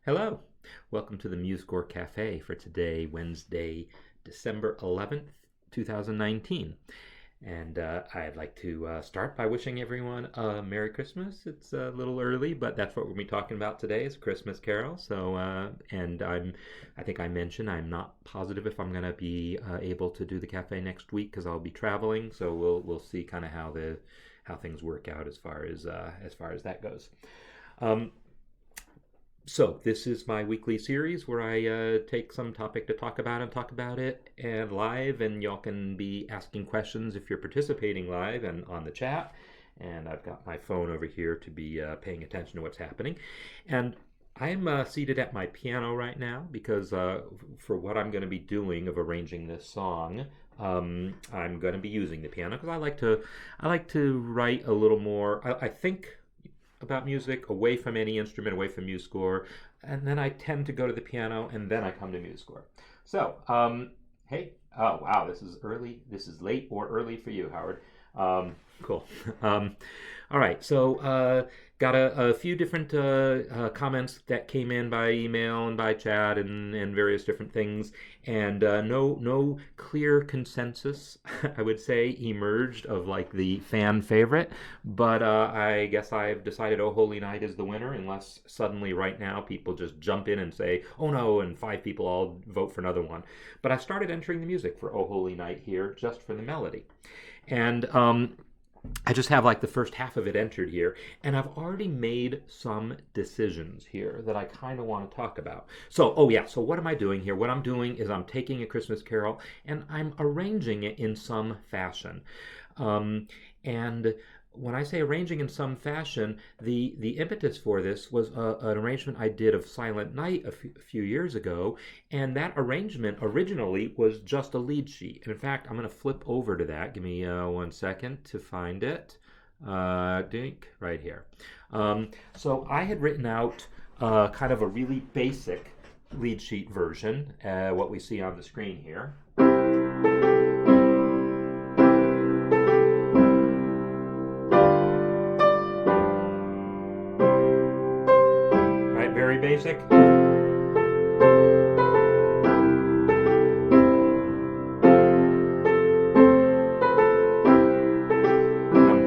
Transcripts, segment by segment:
Hello, welcome to the MuseScore Café for today, Wednesday, December 11th, 2019. And I'd like to start by wishing everyone a Merry Christmas. It's a little early, but that's what we'll be talking about today is Christmas Carol. So, I think I mentioned I'm not positive if I'm going to be able to do the cafe next week because I'll be traveling. So we'll see kind of how things work out as far as that goes. So this is my weekly series where I take some topic to talk about it and live, and y'all can be asking questions if you're participating live and on the chat. And I've got my phone over here to be paying attention to what's happening. And I'm seated at my piano right now because for what I'm going to be doing of arranging this song, I'm going to be using the piano because I like to write a little more. I think about music away from any instrument, away from MuseScore, and then I tend to go to the piano, and then I come to MuseScore. So, hey, oh wow, this is early. This is late or early for you, Howard. Cool. All right, so got a few different comments that came in by email and by chat and various different things, and no clear consensus, I would say, emerged of like the fan favorite, but I guess I've decided Oh Holy Night is the winner, unless suddenly right now people just jump in and say, oh no, and 5 people all vote for another one. But I started entering the music for Oh Holy Night here just for the melody. And I just have like the first half of it entered here, and I've already made some decisions here that I kind of want to talk about. So, oh yeah, so what am I doing here? What I'm doing is I'm taking a Christmas carol and I'm arranging it in some fashion. And when I say arranging in some fashion, the impetus for this was an arrangement I did of Silent Night a few years ago, and that arrangement originally was just a lead sheet. And in fact, I'm going to flip over to that. Give me 1 second to find it. Right here. So I had written out kind of a really basic lead sheet version, what we see on the screen here. Very basic. I'm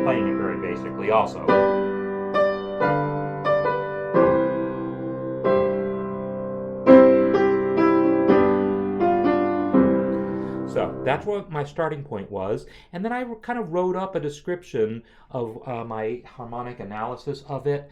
playing it very basically also. So that's what my starting point was, and then I kind of wrote up a description of my harmonic analysis of it,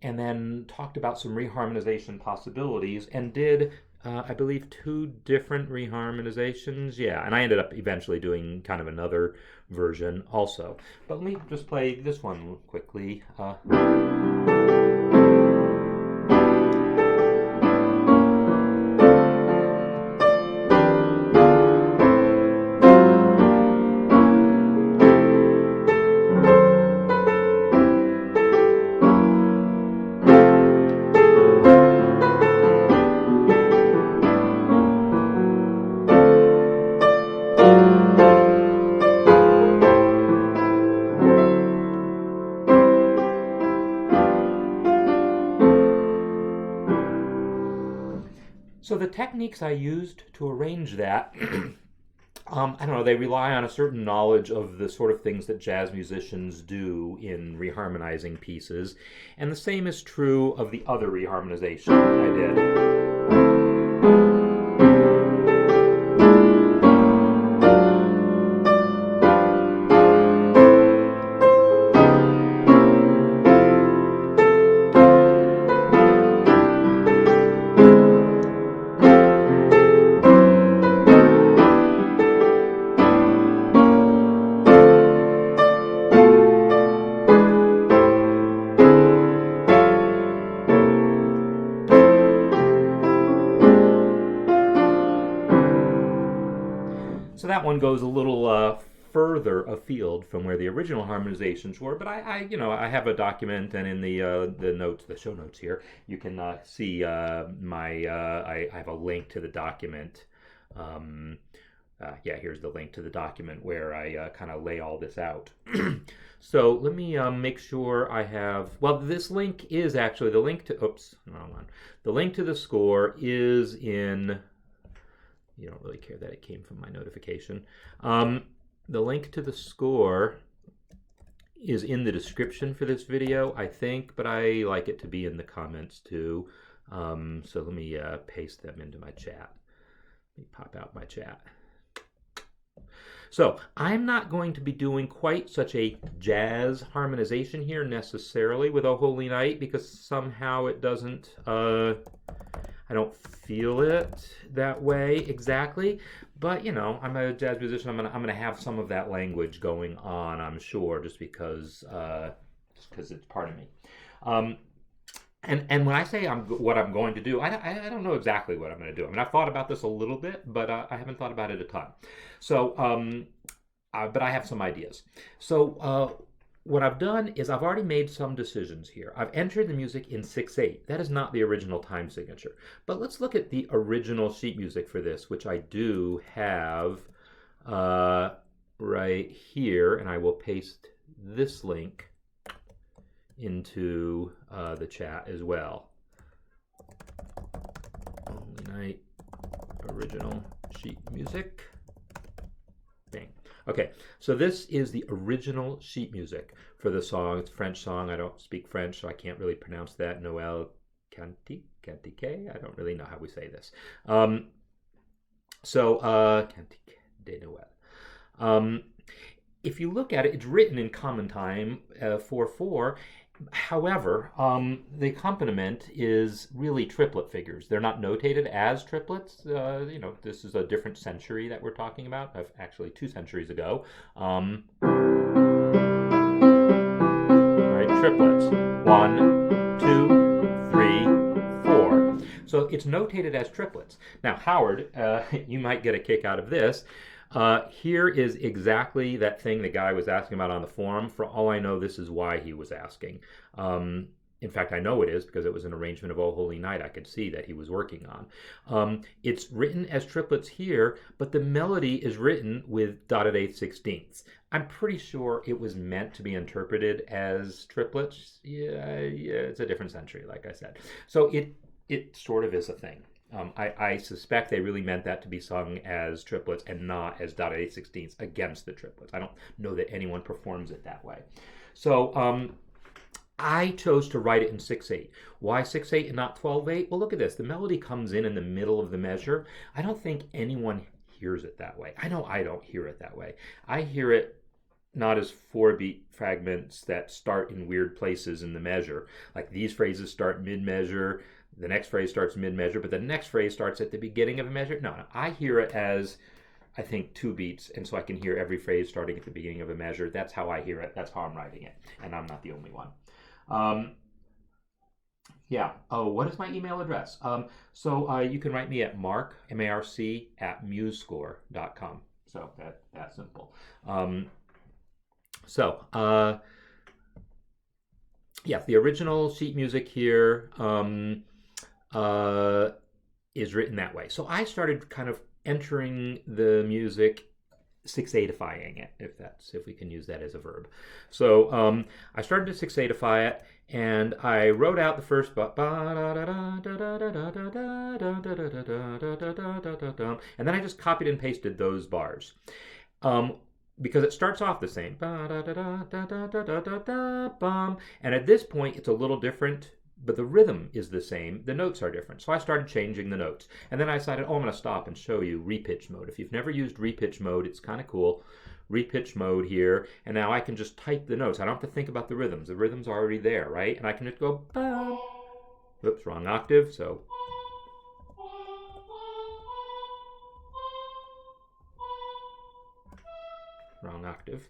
and then talked about some reharmonization possibilities and did, I believe, 2 different reharmonizations. Yeah, and I ended up eventually doing kind of another version also. But let me just play this one quickly. So the techniques I used to arrange that, I don't know, they rely on a certain knowledge of the sort of things that jazz musicians do in reharmonizing pieces, and the same is true of the other reharmonization I did. So that one goes a little further afield from where the original harmonizations were, but I have a document, and in the notes, the show notes here, you can see I have a link to the document yeah, here's the link to the document where I kind of lay all this out. So let me make sure I have, well, this link is actually the link to, oops, wrong one. The link to the score is in, you don't really care that it came from my notification. The link to the score is in the description for this video, I think, but I like it to be in the comments too. So let me paste them into my chat. Let me pop out my chat. So I'm not going to be doing quite such a jazz harmonization here necessarily with O Holy Night, because somehow it doesn't, I don't feel it that way exactly. But, you know, I'm a jazz musician. I'm gonna have some of that language going on, I'm sure, just because it's part of me. And when I say what I'm going to do, I don't know exactly what I'm going to do. I mean, I've thought about this a little bit, but I haven't thought about it a ton. So, but I have some ideas. So what I've done is I've already made some decisions here. I've entered the music in 6/8. That is not the original time signature. But let's look at the original sheet music for this, which I do have right here, and I will paste this link into the chat as well. Holy Night original sheet music. Bang. Okay, so this is the original sheet music for the song. It's a French song. I don't speak French, so I can't really pronounce that. Noël Cantique? I don't really know how we say this. Cantique de Noël. If you look at it, it's written in common time 4/4. However, the accompaniment is really triplet figures. They're not notated as triplets. You know, this is a different century that we're talking about, actually 2 centuries ago. Right, triplets. 1, 2, 3, 4. So it's notated as triplets. Now, Howard, you might get a kick out of this. Here is exactly that thing the guy was asking about on the forum. For all I know, this is why he was asking. In fact, I know it is because it was an arrangement of O Holy Night I could see that he was working on. It's written as triplets here, but the melody is written with dotted 8/16. I'm pretty sure it was meant to be interpreted as triplets. Yeah, it's a different century, like I said. So it sort of is a thing. I suspect they really meant that to be sung as triplets and not as dotted 8/16 against the triplets. I don't know that anyone performs it that way. So I chose to write it in 6/8. Why 6/8 and not 12/8? Well, look at this. The melody comes in the middle of the measure. I don't think anyone hears it that way. I know I don't hear it that way. I hear it not as 4-beat fragments that start in weird places in the measure. Like these phrases start mid-measure, the next phrase starts mid-measure, but the next phrase starts at the beginning of a measure. No, I hear it as, I think, 2 beats, and so I can hear every phrase starting at the beginning of a measure. That's how I hear it. That's how I'm writing it, and I'm not the only one. Yeah. Oh, what is my email address? So you can write me at Marc, M-A-R-C, @musescore.com. So that's simple. Yeah, the original sheet music here is written that way. So I started kind of entering the music 6/8ifying it, if we can use that as a verb. So I started to 6/8ify it, and I wrote out the first and then I just copied and pasted those bars. Because it starts off the same. And at this point, it's a little different, but the rhythm is the same. The notes are different. So I started changing the notes. And then I decided, I'm going to stop and show you repitch mode. If you've never used repitch mode, it's kind of cool. Repitch mode here. And now I can just type the notes. I don't have to think about the rhythms. The rhythms are already there, right? And I can just go, whoops, wrong octave. So wrong octave.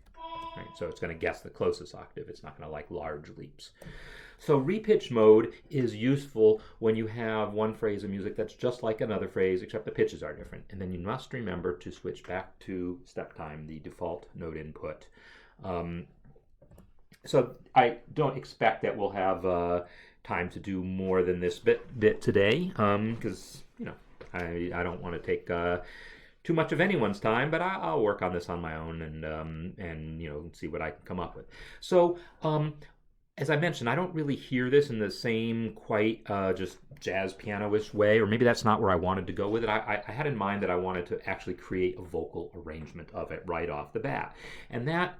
Right, so it's going to guess the closest octave. It's not going to like large leaps. So repitch mode is useful when you have one phrase of music that's just like another phrase, except the pitches are different. And then you must remember to switch back to step time, the default note input. So I don't expect that we'll have time to do more than this bit today, because I don't want to take too much of anyone's time, but I'll work on this on my own and see what I can come up with. So as I mentioned, I don't really hear this in the same quite just jazz piano-ish way, or maybe that's not where I wanted to go with it. I had in mind that I wanted to actually create a vocal arrangement of it right off the bat. And that,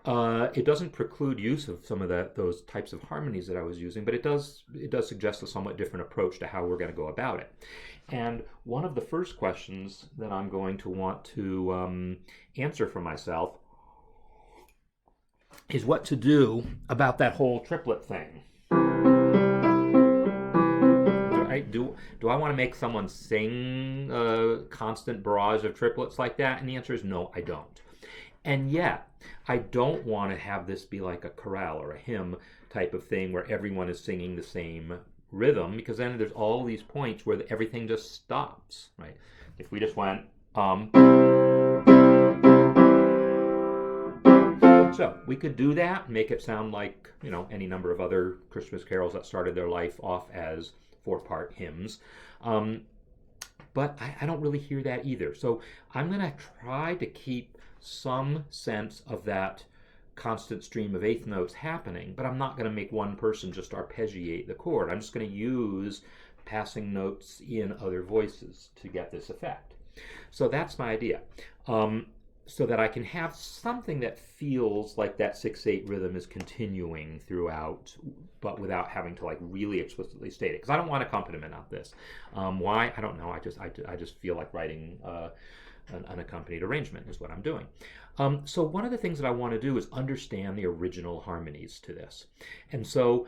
it doesn't preclude use of some of those types of harmonies that I was using, but it does suggest a somewhat different approach to how we're going to go about it. And one of the first questions that I'm going to want to answer for myself is what to do about that whole triplet thing. Do I want to make someone sing a constant barrage of triplets like that? And the answer is no, I don't. And yet, I don't want to have this be like a chorale or a hymn type of thing where everyone is singing the same rhythm, because then there's all these points where everything just stops, right? If we just went so we could do that, make it sound like, any number of other Christmas carols that started their life off as 4-part hymns. But I don't really hear that either. So I'm going to try to keep some sense of that constant stream of eighth notes happening, but I'm not going to make one person just arpeggiate the chord. I'm just going to use passing notes in other voices to get this effect. So that's my idea. So that I can have something that feels like that 6/8 rhythm is continuing throughout, but without having to like really explicitly state it. Because I don't want accompaniment on this. Why? I don't know. I just feel like writing an unaccompanied arrangement is what I'm doing. So one of the things that I want to do is understand the original harmonies to this. And so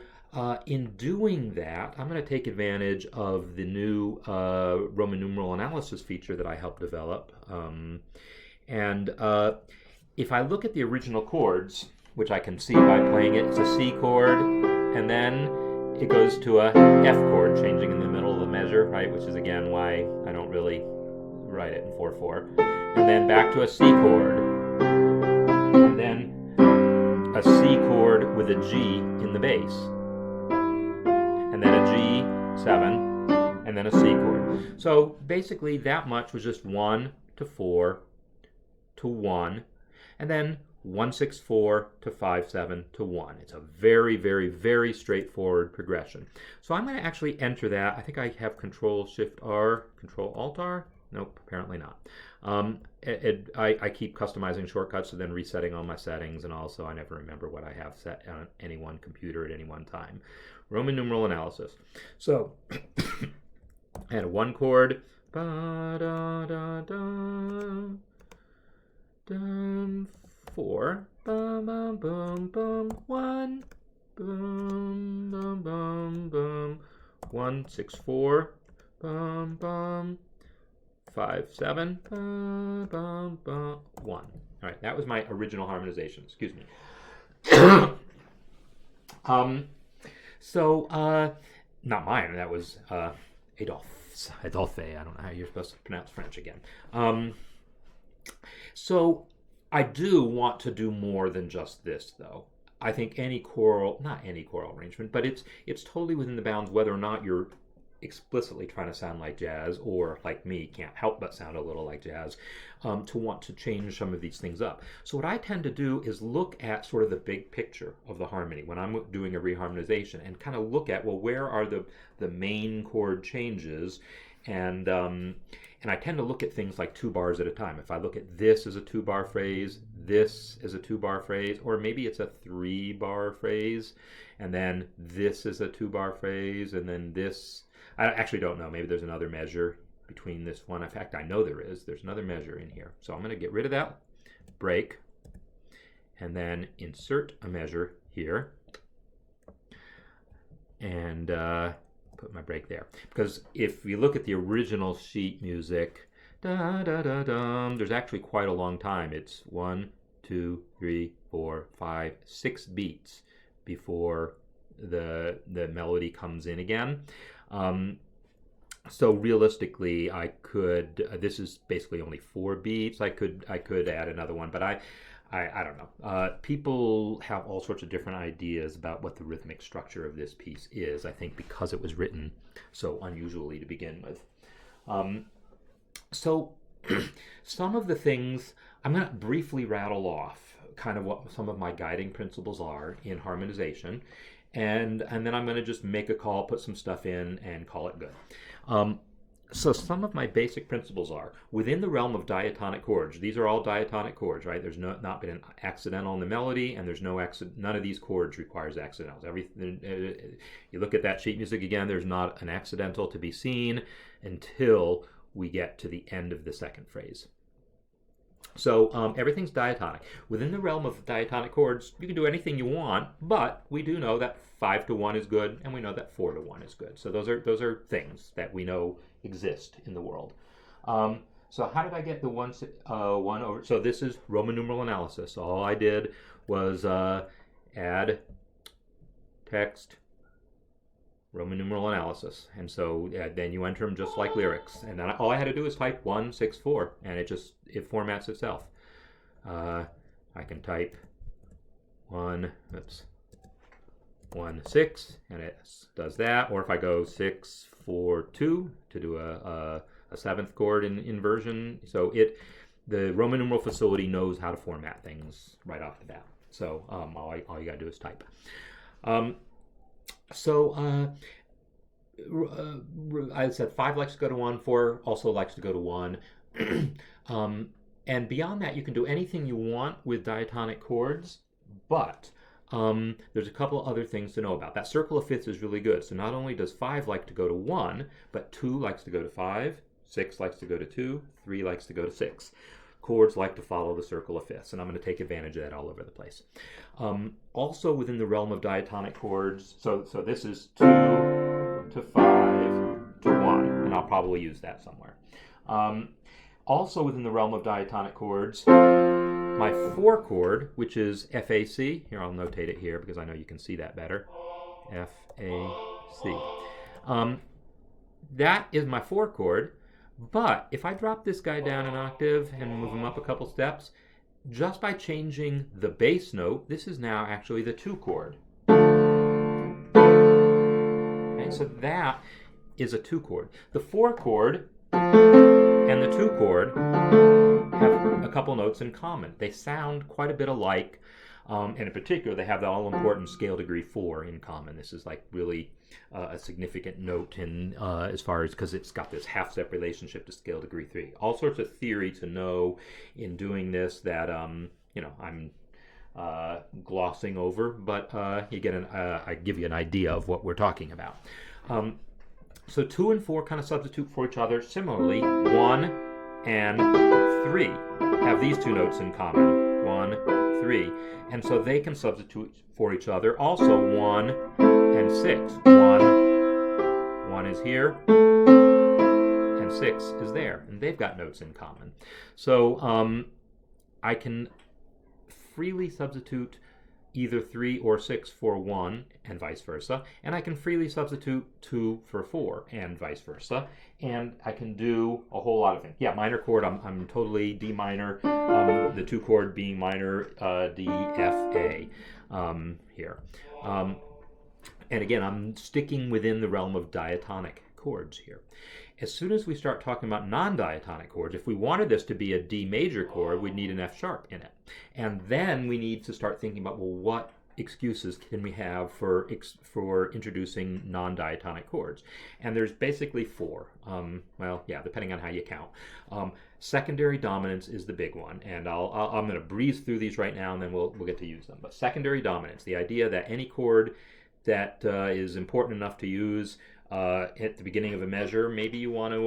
in doing that, I'm going to take advantage of the new Roman numeral analysis feature that I helped develop. And if I look at the original chords, which I can see by playing it, it's a C chord, and then it goes to a F chord, changing in the middle of the measure, right? Which is again why I don't really write it in 4/4. And then back to a C chord, and then a C chord with a G in the bass, and then a G7, and then a C chord. So basically that much was just 1 to 4 to 1, and then 1/6/4 to 5/7 to 1. It's a very, very, very straightforward progression. So I'm going to actually enter that. I think I have Control-Shift-R, Control-Alt-R. Nope, apparently not. I keep customizing shortcuts and then resetting all my settings, and also I never remember what I have set on any one computer at any one time. Roman numeral analysis. So I had a 1 chord. Ba, da, da, da. 4, bum, bum, bum, bum, 1, bum, bum, bum, bum, 1/6/4, bum, bum, 5/7, bum, bum, bum, 1. All right, that was my original harmonization. Excuse me. Not mine. That was Adolphe. I don't know how you're supposed to pronounce French again. So I do want to do more than just this, though. I think not any choral arrangement, but it's totally within the bounds whether or not you're explicitly trying to sound like jazz, or like me, can't help but sound a little like jazz, to want to change some of these things up. So what I tend to do is look at sort of the big picture of the harmony when I'm doing a reharmonization, and kind of look at, well, where are the main chord changes, and I tend to look at things like 2 bars at a time. If I look at this as a 2-bar phrase, this is a 2-bar phrase, or maybe it's a 3-bar phrase, and then this is a 2-bar phrase, and then this, I actually don't know, maybe there's another measure between this one. In fact, I know there's another measure in here. So I'm going to get rid of that, break, and then insert a measure here, and put my break there. Because if you look at the original sheet music, da, da, da, dum, there's actually quite a long time. It's 1, 2, 3, 4, 5, 6 beats before the melody comes in again. So realistically, I could, this is basically only 4 beats. I could add another one, but I don't know. People have all sorts of different ideas about what the rhythmic structure of this piece is, I think because it was written so unusually to begin with. So Some of the things I'm going to briefly rattle off, kind of what some of my guiding principles are in harmonization, and then I'm going to just make a call, put some stuff in, and call it good. So some of my basic principles are, within the realm of diatonic chords, these are all diatonic chords, right? There's not been an accidental in the melody, and there's none of these chords requires accidentals. You look at that sheet music again, there's not an accidental to be seen until we get to the end of the second phrase. So everything's diatonic. Within the realm of diatonic chords, you can do anything you want, but we do know that 5 to 1 is good, and we know that 4 to 1 is good. So those are things that we know exist in the world. So how did I get the 1 over? So this is Roman numeral analysis. All I did was add text, Roman numeral analysis, and so then you enter them just like lyrics, and then all I had to do is type 1, 6, 4, and it formats itself. I can type 1, 6, and it does that. Or if I go 6, 4, 2 to do a 7th chord in inversion, so the Roman numeral facility knows how to format things right off the bat. So all you gotta do is type. I said 5 likes to go to 1, 4 also likes to go to 1. And beyond that, you can do anything you want with diatonic chords, but there's a couple other things to know about. That circle of fifths is really good. So not only does 5 like to go to 1, but 2 likes to go to 5, 6 likes to go to 2, 3 likes to go to 6. Chords like to follow the circle of fifths, and I'm going to take advantage of that all over the place. Also within the realm of diatonic chords, so this is 2 to 5 to 1, and I'll probably use that somewhere. Also within the realm of diatonic chords, my 4 chord, which is FAC, here I'll notate it here because I know you can see that better, FAC. That is my 4 chord, but if I drop this guy down an octave and move him up a couple steps, just by changing the bass note, this is now actually the 2 chord. Okay, so that is a 2 chord. The 4 chord and the 2 chord have a couple notes in common. They sound quite a bit alike, and in particular, they have the all-important scale degree 4 in common. This is like really a significant note in as far as, because it's got this half-step relationship to scale degree 3. All sorts of theory to know in doing this that I'm glossing over, but you get I give you an idea of what we're talking about. So 2 and 4 kind of substitute for each other. Similarly, 1 and 3 have these 2 notes in common, 1, 3, and so they can substitute for each other. Also 1 and 6. 1 is here, and 6 is there, and they've got notes in common. So I can freely substitute either 3 or 6 for 1 and vice versa, and I can freely substitute 2 for 4 and vice versa, and I can do a whole lot of things. Yeah, minor chord, I'm totally D minor, the 2 chord being minor, D, F, A here. And again, I'm sticking within the realm of diatonic chords here. As soon as we start talking about non-diatonic chords, if we wanted this to be a D major chord, we'd need an F sharp in it. And then we need to start thinking about, well, what excuses can we have for introducing non-diatonic chords? And there's basically 4. Well, yeah, depending on how you count. Secondary dominance is the big one, and I'm going to breeze through these right now, and then we'll get to use them. But secondary dominance, the idea that any chord that is important enough to use at the beginning of a measure, maybe you want to,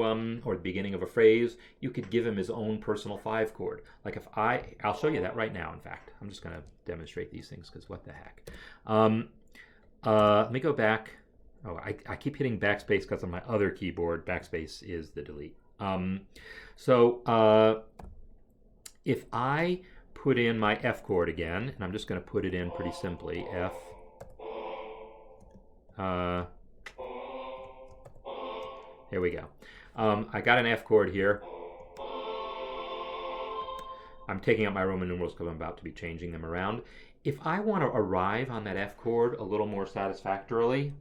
or the beginning of a phrase, you could give him his own personal 5 chord. Like if I'll show you that right now, in fact. I'm just going to demonstrate these things because what the heck. Let me go back. Oh, I keep hitting backspace because on my other keyboard, backspace is the delete. If I put in my F chord again, and I'm just going to put it in pretty simply, F, here we go. I got an F chord here. I'm taking out my Roman numerals because I'm about to be changing them around. If I want to arrive on that F chord a little more satisfactorily,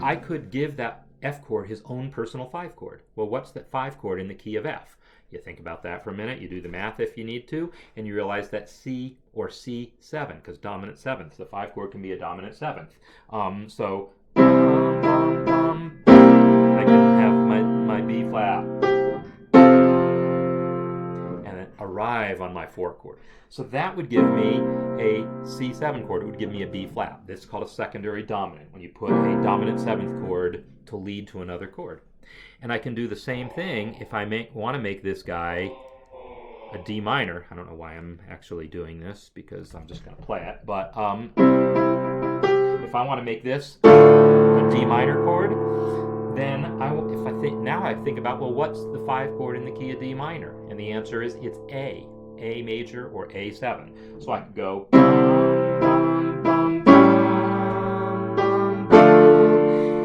I could give that F chord his own personal 5 chord. Well, what's that 5 chord in the key of F? You think about that for a minute, you do the math if you need to, and you realize that C or C7, because dominant 7th, the 5 chord can be a dominant 7th. So I can have my B flat and then arrive on my 4 chord. So that would give me a C7 chord. It would give me a B flat. This is called a secondary dominant, when you put a dominant 7th chord to lead to another chord. And I can do the same thing if I want to make this guy a D minor. I don't know why I'm actually doing this, because I'm just going to play it. But if I want to make this a D minor chord, then now I think about, well, what's the 5 chord in the key of D minor? And the answer is it's A major or A7. So I could go,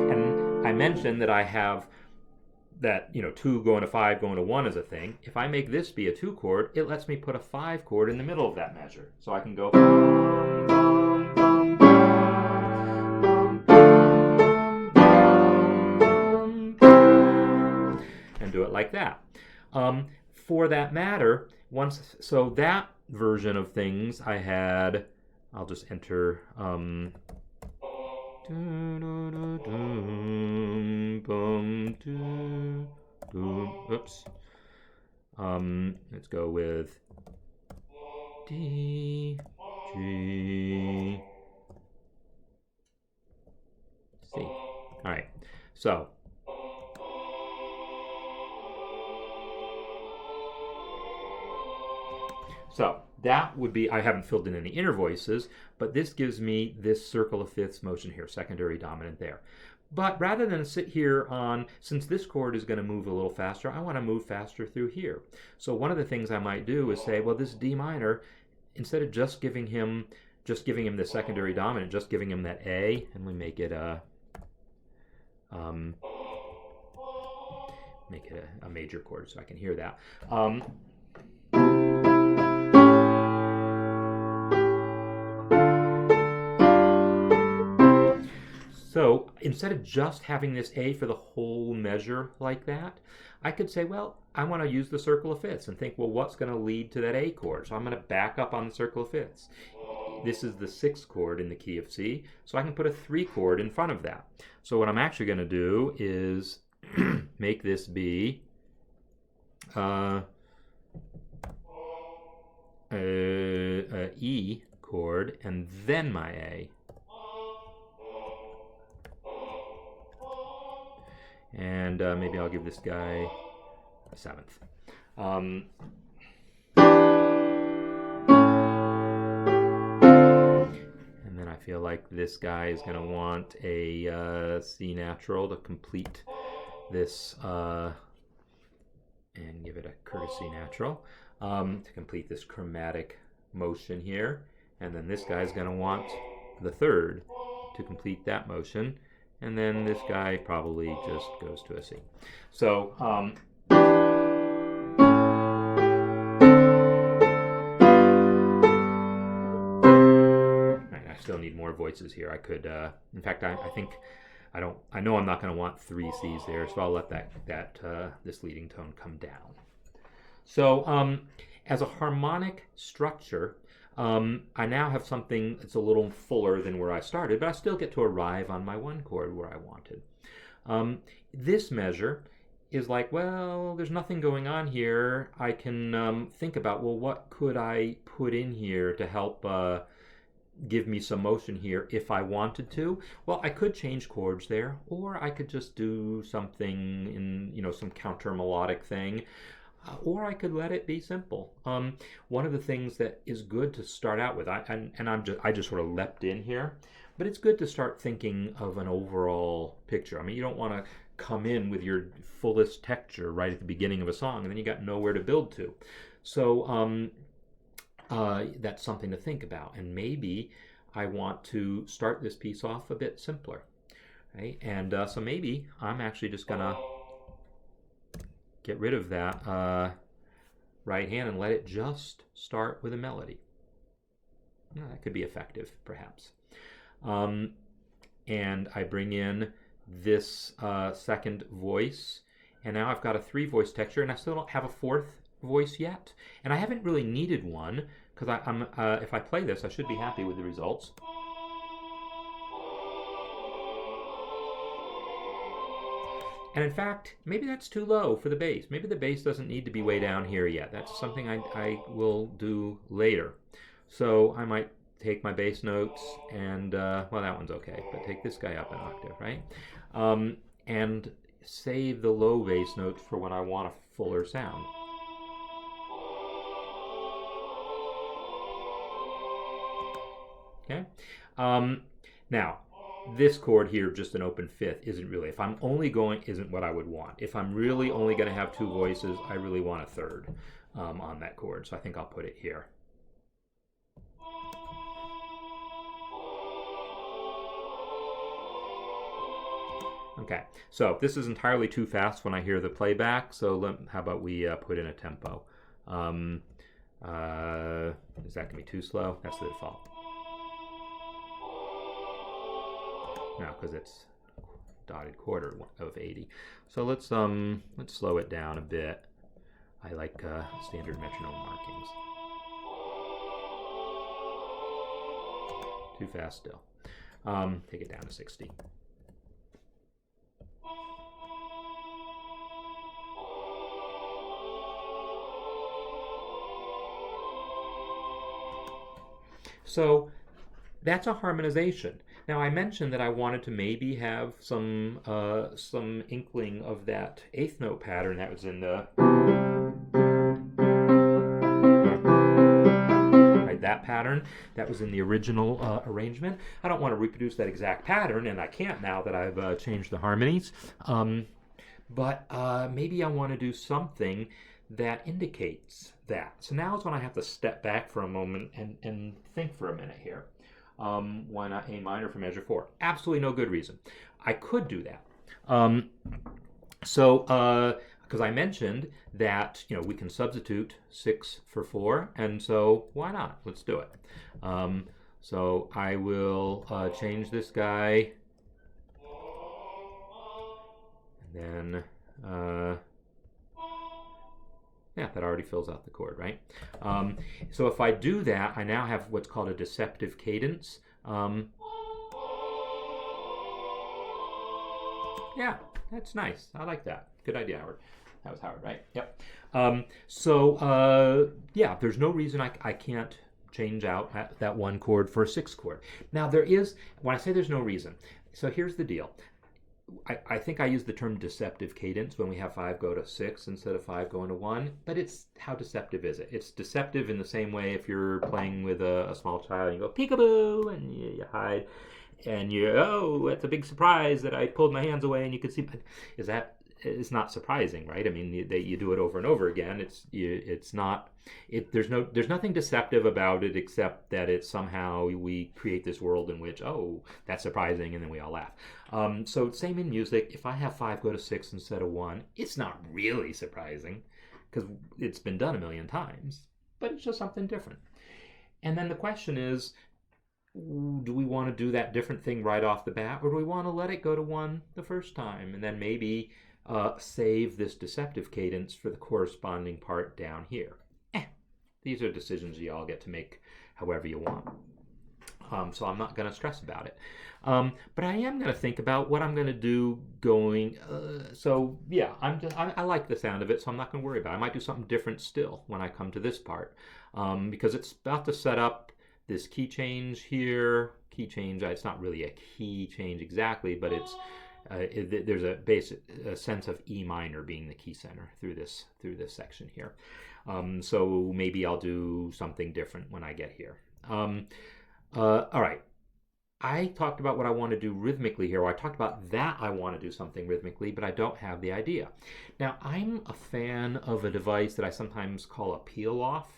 and I mentioned that I have that, 2 going to 5 going to 1 is a thing. If I make this be a 2 chord, it lets me put a 5 chord in the middle of that measure. So I can go and do it like that. For that matter, so that version of things I had, I'll just enter oops. Let's go with D, G, C. All right. So that would be, I haven't filled in any inner voices, but this gives me this circle of fifths motion here, secondary dominant there. But rather than sit here since this chord is going to move a little faster, I want to move faster through here. So one of the things I might do is say, well, this D minor, instead of just giving him the secondary dominant, just giving him that A, and we make it a major chord so I can hear that. So instead of just having this A for the whole measure like that, I could say, well, I want to use the circle of fifths and think, well, what's going to lead to that A chord? So I'm going to back up on the circle of fifths. This is the 6th chord in the key of C, so I can put a 3 chord in front of that. So what I'm actually going to do is make this be a E chord and then my A. And maybe I'll give this guy a 7th. And then I feel like this guy is going to want a C natural to complete this, and give it a courtesy natural, to complete this chromatic motion here. And then this guy's going to want the 3rd to complete that motion. And then this guy probably just goes to a C. So, I still need more voices here. I could, in fact, I think, I know I'm not going to want 3 C's there, so I'll let this leading tone come down. So, as a harmonic structure, I now have something that's a little fuller than where I started, but I still get to arrive on my 1 chord where I wanted. This measure is like, well, there's nothing going on here. I can think about, well, what could I put in here to help give me some motion here if I wanted to? Well, I could change chords there, or I could just do something in, some counter melodic thing. Or I could let it be simple. One of the things that is good to start out with, I just sort of leapt in here, but it's good to start thinking of an overall picture. I mean, you don't want to come in with your fullest texture right at the beginning of a song, and then you got nowhere to build to. So that's something to think about. And maybe I want to start this piece off a bit simpler, right? And so maybe I'm actually just gonna get rid of that right hand and let it just start with a melody. That could be effective, perhaps. And I bring in this second voice, and now I've got a 3-voice texture, and I still don't have a 4th voice yet, and I haven't really needed one, because if I play this, I should be happy with the results. And in fact, maybe that's too low for the bass. Maybe the bass doesn't need to be way down here yet. That's something I will do later. So I might take my bass notes and, well, that one's okay, but take this guy up an octave, right? And save the low bass notes for when I want a fuller sound. Okay? Now, this chord here, just an open 5th, isn't really, if I'm only going, isn't what I would want. If I'm really only going to have 2 voices, I really want a 3rd on that chord, so I think I'll put it here. Okay, so this is entirely too fast when I hear the playback, so how about we put in a tempo. Is that going to be too slow? That's the default. Now, because it's dotted quarter of 80. So let's slow it down a bit. I like standard metronome markings. Too fast still. Take it down to 60. So that's a harmonization. Now I mentioned that I wanted to maybe have some inkling of that 8th note pattern that was in the that pattern that was in the original arrangement. I don't want to reproduce that exact pattern, and I can't now that I've changed the harmonies. But maybe I want to do something that indicates that. So now is when I have to step back for a moment and think for a minute here. Why not A minor for measure 4? Absolutely no good reason. I could do that. Because I mentioned that, you know, we can substitute 6 for 4, and so why not? Let's do it. So I will change this guy, and then yeah, that already fills out the chord, right? So if I do that, I now have what's called a deceptive cadence. Yeah, that's nice. I like that. Good idea, Howard. That was Howard, right? Yep. Yeah, there's no reason I can't change out that one chord for a 6th chord. Now there is, when I say there's no reason, so here's the deal. I think I use the term deceptive cadence when we have 5 go to 6 instead of 5 going to 1, but it's, how deceptive is it? It's deceptive in the same way if you're playing with a small child and you go peekaboo and you hide and oh, it's a big surprise that I pulled my hands away and you could see. It's not surprising, right? I mean, you do it over and over again. There's nothing deceptive about it except that it's somehow we create this world in which, oh, that's surprising, and then we all laugh. So same in music. If I have 5 go to 6 instead of 1, it's not really surprising because it's been done a million times, but it's just something different. And then the question is, do we want to do that different thing right off the bat, or do we want to let it go to 1 the first time and then maybe save this deceptive cadence for the corresponding part down here? These are decisions you all get to make however you want. So I'm not going to stress about it. But I am going to think about what I'm going to do going. So yeah, I like the sound of it, so I'm not going to worry about it. I might do something different still when I come to this part, because it's about to set up this key change here. Key change, it's not really a key change exactly, but it's there's a basic sense of E minor being the key center through this section here. So maybe I'll do something different when I get here. All right. I talked about what I want to do rhythmically here. Or I talked about that I want to do something rhythmically, but I don't have the idea. Now, I'm a fan of a device that I sometimes call a peel-off.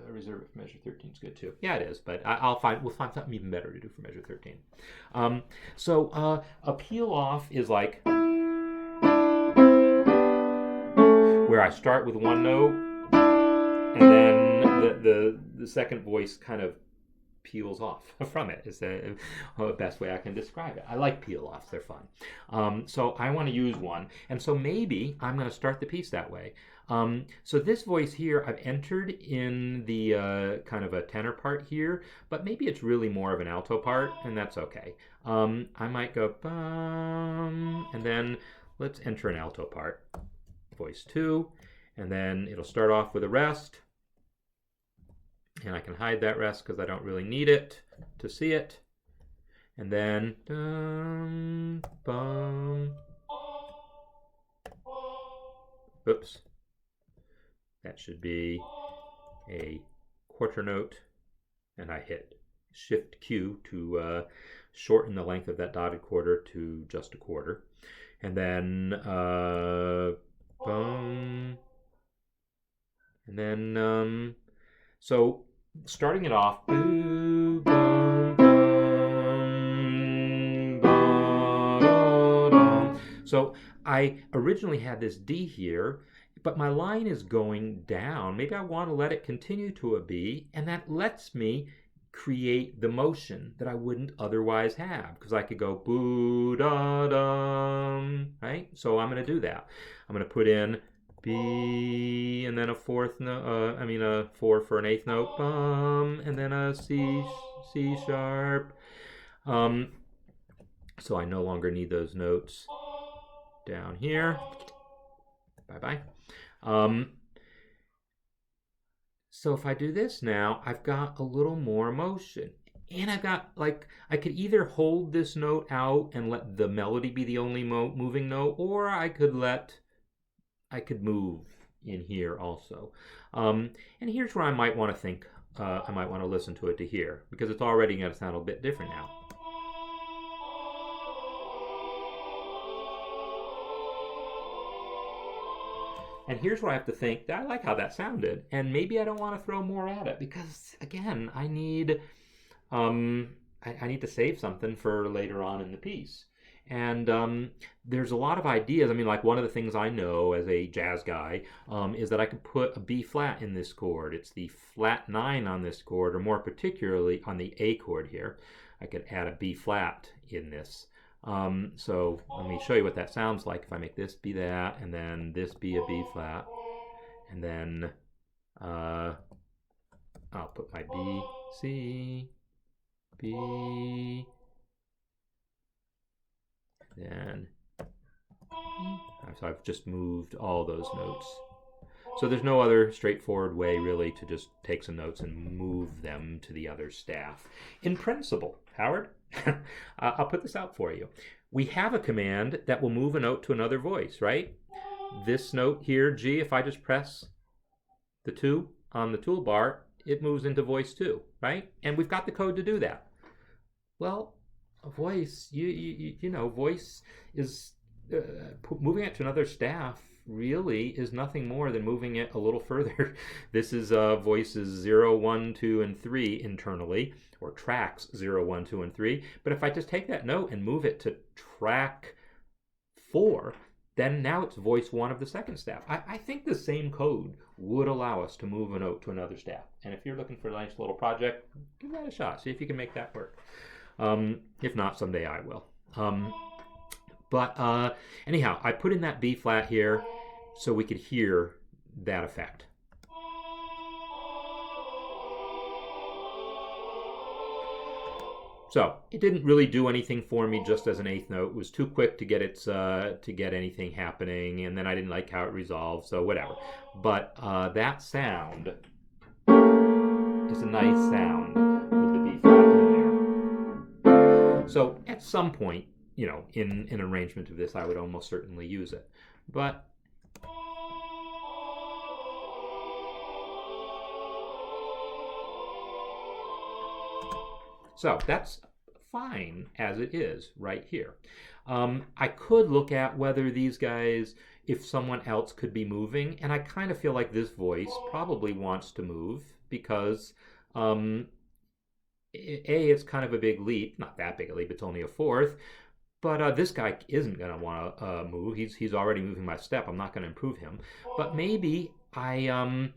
Reserve it for measure 13 is good too. Yeah, it is, but we'll find something even better to do for measure 13. So a peel-off is like where I start with one note, and then the second voice kind of peels off from it is the best way I can describe it. I like peel-offs, they're fun. So I want to use one, and so maybe I'm going to start the piece that way. So this voice here, I've entered in the kind of a tenor part here, but maybe it's really more of an alto part, and that's okay. I might go bum, and then let's enter an alto part, voice 2, and then it'll start off with a rest, and I can hide that rest because I don't really need it to see it, and then dum, bum, oops, that should be a quarter note, and I hit Shift Q to shorten the length of that dotted quarter to just a quarter, and then bum, and then so starting it off, boo, bum, bum, bum, so I originally had this D here, but my line is going down. Maybe I want to let it continue to a B, and that lets me create the motion that I wouldn't otherwise have, because I could go boo da dum, right? So I'm going to do that. I'm going to put in B, and then a fourth note, a 4 for an eighth note, bum, and then a C sharp. So I no longer need those notes down here. Bye-bye. So if I do this now, I've got a little more motion. And I've got, like, I could either hold this note out and let the melody be the only moving note, or I could move in here also. And here's where I might want to think, I might want to listen to it to hear, because it's already going to sound a bit different now. And here's where I have to think, I like how that sounded, and maybe I don't want to throw more at it, because again, I need to save something for later on in the piece. And there's a lot of ideas. I mean, like, one of the things I know as a jazz guy is that I could put a B flat in this chord. It's the flat 9 on this chord, or more particularly on the A chord here. I could add a B flat in this. So let me show you what that sounds like if I make this be that, and then this be a B flat, and then I'll put my B, C, B, then so I've just moved all those notes. So there's no other straightforward way really to just take some notes and move them to the other staff. In principle, Howard, I'll put this out for you. We have a command that will move a note to another voice, right? This note here, G, if I just press the 2 on the toolbar, it moves into voice 2, right? And we've got the code to do that. Well, a voice, you know, voice is moving it to another staff really is nothing more than moving it a little further. This is voices 0, 1, 2, and 3 internally, or tracks 0, 1, 2, and 3. But if I just take that note and move it to track 4, then now it's voice 1 of the second staff. I think the same code would allow us to move a note to another staff. And if you're looking for a nice little project, give that a shot. See if you can make that work. If not, someday I will. But anyhow, I put in that B flat here so we could hear that effect. So it didn't really do anything for me just as an eighth note. It was too quick to get its to get anything happening, and then I didn't like how it resolved, so whatever. But that sound is a nice sound with the B flat in there. So at some point, you know, in an arrangement of this, I would almost certainly use it. But so that's fine as it is right here. I could look at whether these guys, if someone else could be moving, and I kind of feel like this voice probably wants to move because it's kind of a big leap, not that big a leap, it's only a fourth, but this guy isn't going to want to move. He's already moving my step. I'm not going to improve him. But maybe I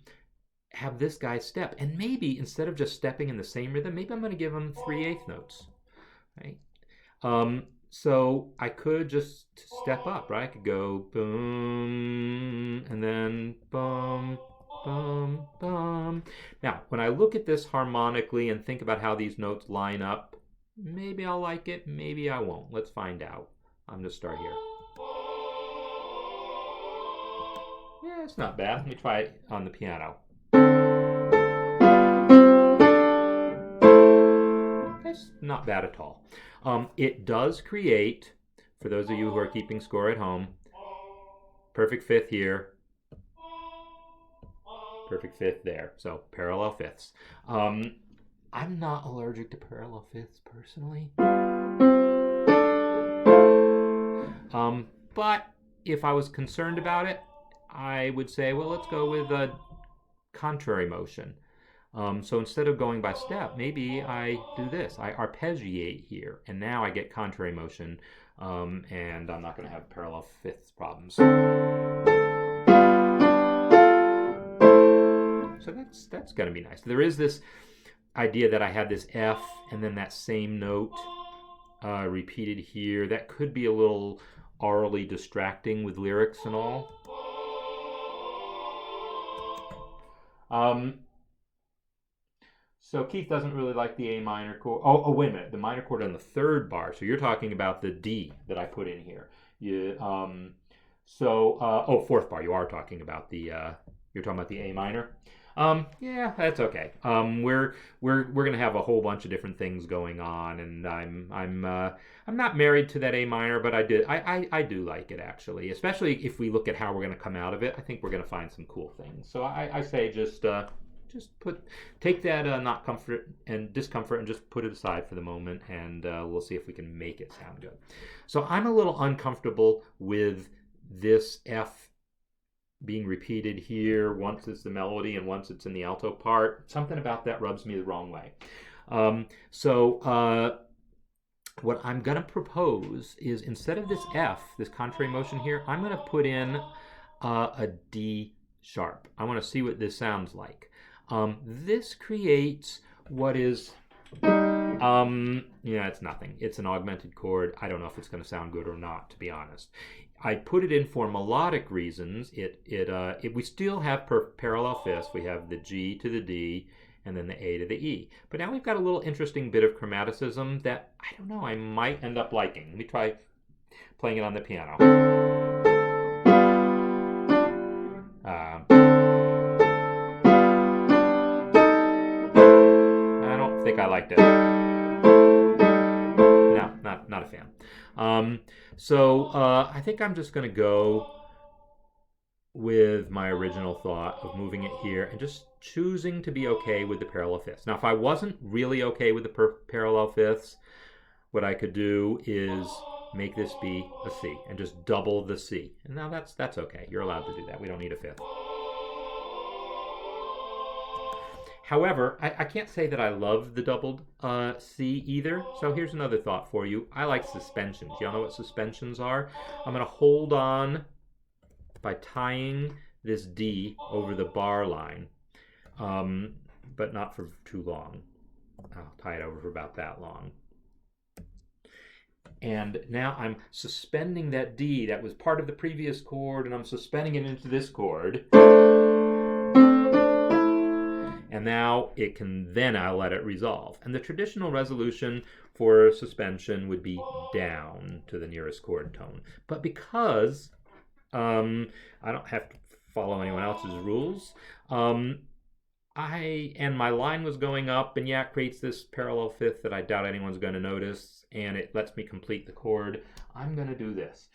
have this guy step. And maybe instead of just stepping in the same rhythm, maybe I'm going to give him 3/8 notes, right? So I could just step up, right? I could go boom, and then bum, bum, bum. Now, when I look at this harmonically and think about how these notes line up, maybe I'll like it, maybe I won't. Let's find out. I'm going to start here. Yeah, it's not bad. Let me try it on the piano. That's not bad at all. It does create, for those of you who are keeping score at home, perfect fifth here, perfect fifth there. So parallel fifths. I'm not allergic to parallel fifths personally. But if I was concerned about it, I would say, well, let's go with a contrary motion. So instead of going by step, maybe I do this. I arpeggiate here, and now I get contrary motion, and I'm not going to have parallel fifths problems. So that's going to be nice. There is this idea that I had this F and then that same note repeated here. That could be a little aurally distracting with lyrics and all. So Keith doesn't really like the A minor chord. Oh, wait a minute. The minor chord on the third bar. So you're talking about the D that I put in here. Fourth bar. You are talking about the. You're talking about the A minor. Yeah, that's okay. We're gonna have a whole bunch of different things going on, and I'm not married to that A minor, but I do like it actually. Especially if we look at how we're gonna come out of it. I think we're gonna find some cool things. So I say just take that not comfort and discomfort and just put it aside for the moment, and we'll see if we can make it sound good. So I'm a little uncomfortable with this F being repeated here. Once it's the melody and once it's in the alto part. Something about that rubs me the wrong way. What I'm going to propose is, instead of this F, this contrary motion here, I'm going to put in a D sharp. I want to see what this sounds like. This creates what is, it's nothing. It's an augmented chord. I don't know if it's going to sound good or not, to be honest. I put it in for melodic reasons. We still have parallel fifths. We have the G to the D and then the A to the E. But now we've got a little interesting bit of chromaticism that, I don't know, I might end up liking. Let me try playing it on the piano. I don't think I liked it. No, not a fan. I think I'm just going to go with my original thought of moving it here and just choosing to be okay with the parallel fifths. Now, if I wasn't really okay with the parallel fifths, what I could do is make this be a C and just double the C. And now that's okay. You're allowed to do that. We don't need a fifth. However, I can't say that I love the doubled C either. So here's another thought for you. I like suspensions. Y'all know what suspensions are? I'm going to hold on by tying this D over the bar line, but not for too long. I'll tie it over for about that long. And now I'm suspending that D that was part of the previous chord, and I'm suspending it into this chord. And now I'll let it resolve. And the traditional resolution for suspension would be down to the nearest chord tone. But because I don't have to follow anyone else's rules, and my line was going up, and yeah, it creates this parallel fifth that I doubt anyone's going to notice, and it lets me complete the chord. I'm going to do this.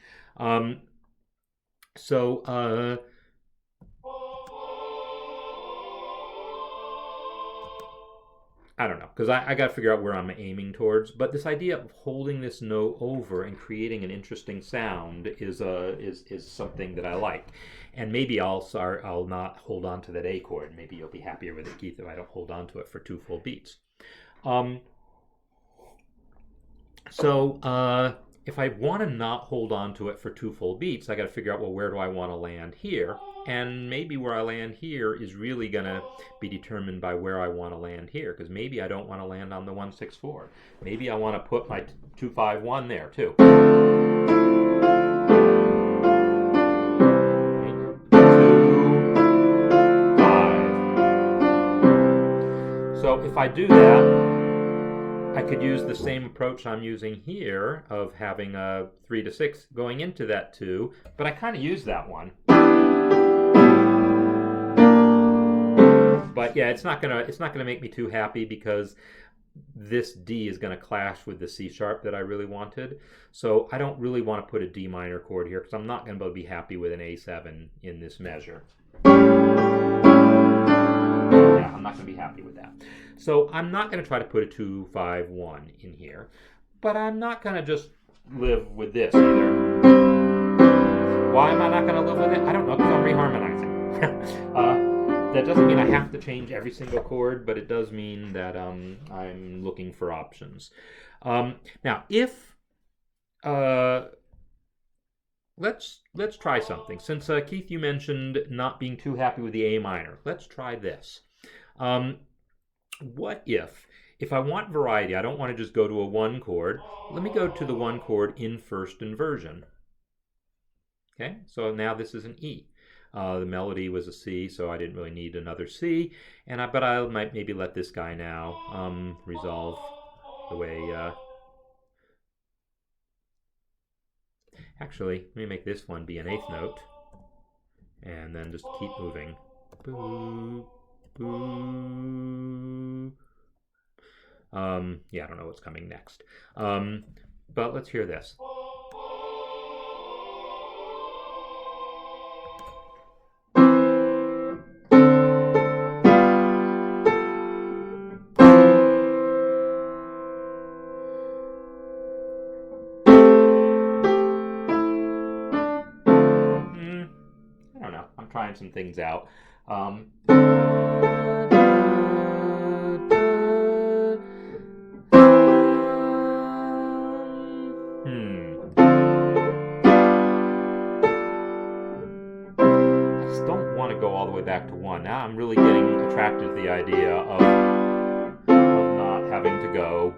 I don't know, because I got to figure out where I'm aiming towards. But this idea of holding this note over and creating an interesting sound is something that I like. And maybe I'll not hold on to that A chord. Maybe you'll be happier with it, Keith, if I don't hold on to it for 2 full beats. if I want to not hold on to it for 2 full beats, I got to figure out, well, where do I want to land here? And maybe where I land here is really going to be determined by where I want to land here, because maybe I don't want to land on the 1-6-4. Maybe I want to put my 2-5-1 there too. So if I do that, I could use the same approach I'm using here of having a 3-6 going into that 2, but I kind of use that one. But yeah, it's not gonna make me too happy because this D is going to clash with the C sharp that I really wanted. So I don't really want to put a D minor chord here because I'm not going to be happy with an A7 in this measure. Yeah, I'm not going to be happy with that. So I'm not going to try to put a 2-5-1 in here, but I'm not going to just live with this either. Why am I not going to live with it? I don't know, because I'm reharmonizing. That doesn't mean I have to change every single chord, but it does mean that I'm looking for options. Now, if let's try something. Since Keith, you mentioned not being too happy with the A minor, let's try this. What if I want variety, I don't want to just go to a 1 chord. Let me go to the 1 chord in first inversion. Okay, so now this is an E. The melody was a C, so I didn't really need another C. But I might maybe let this guy now resolve the way. Actually, let me make this one be an 8th note, and then just keep moving. Boo, boo. Yeah, I don't know what's coming next. But let's hear this. Trying some things out. I just don't want to go all the way back to 1. Now I'm really getting attracted to the idea of not having to go.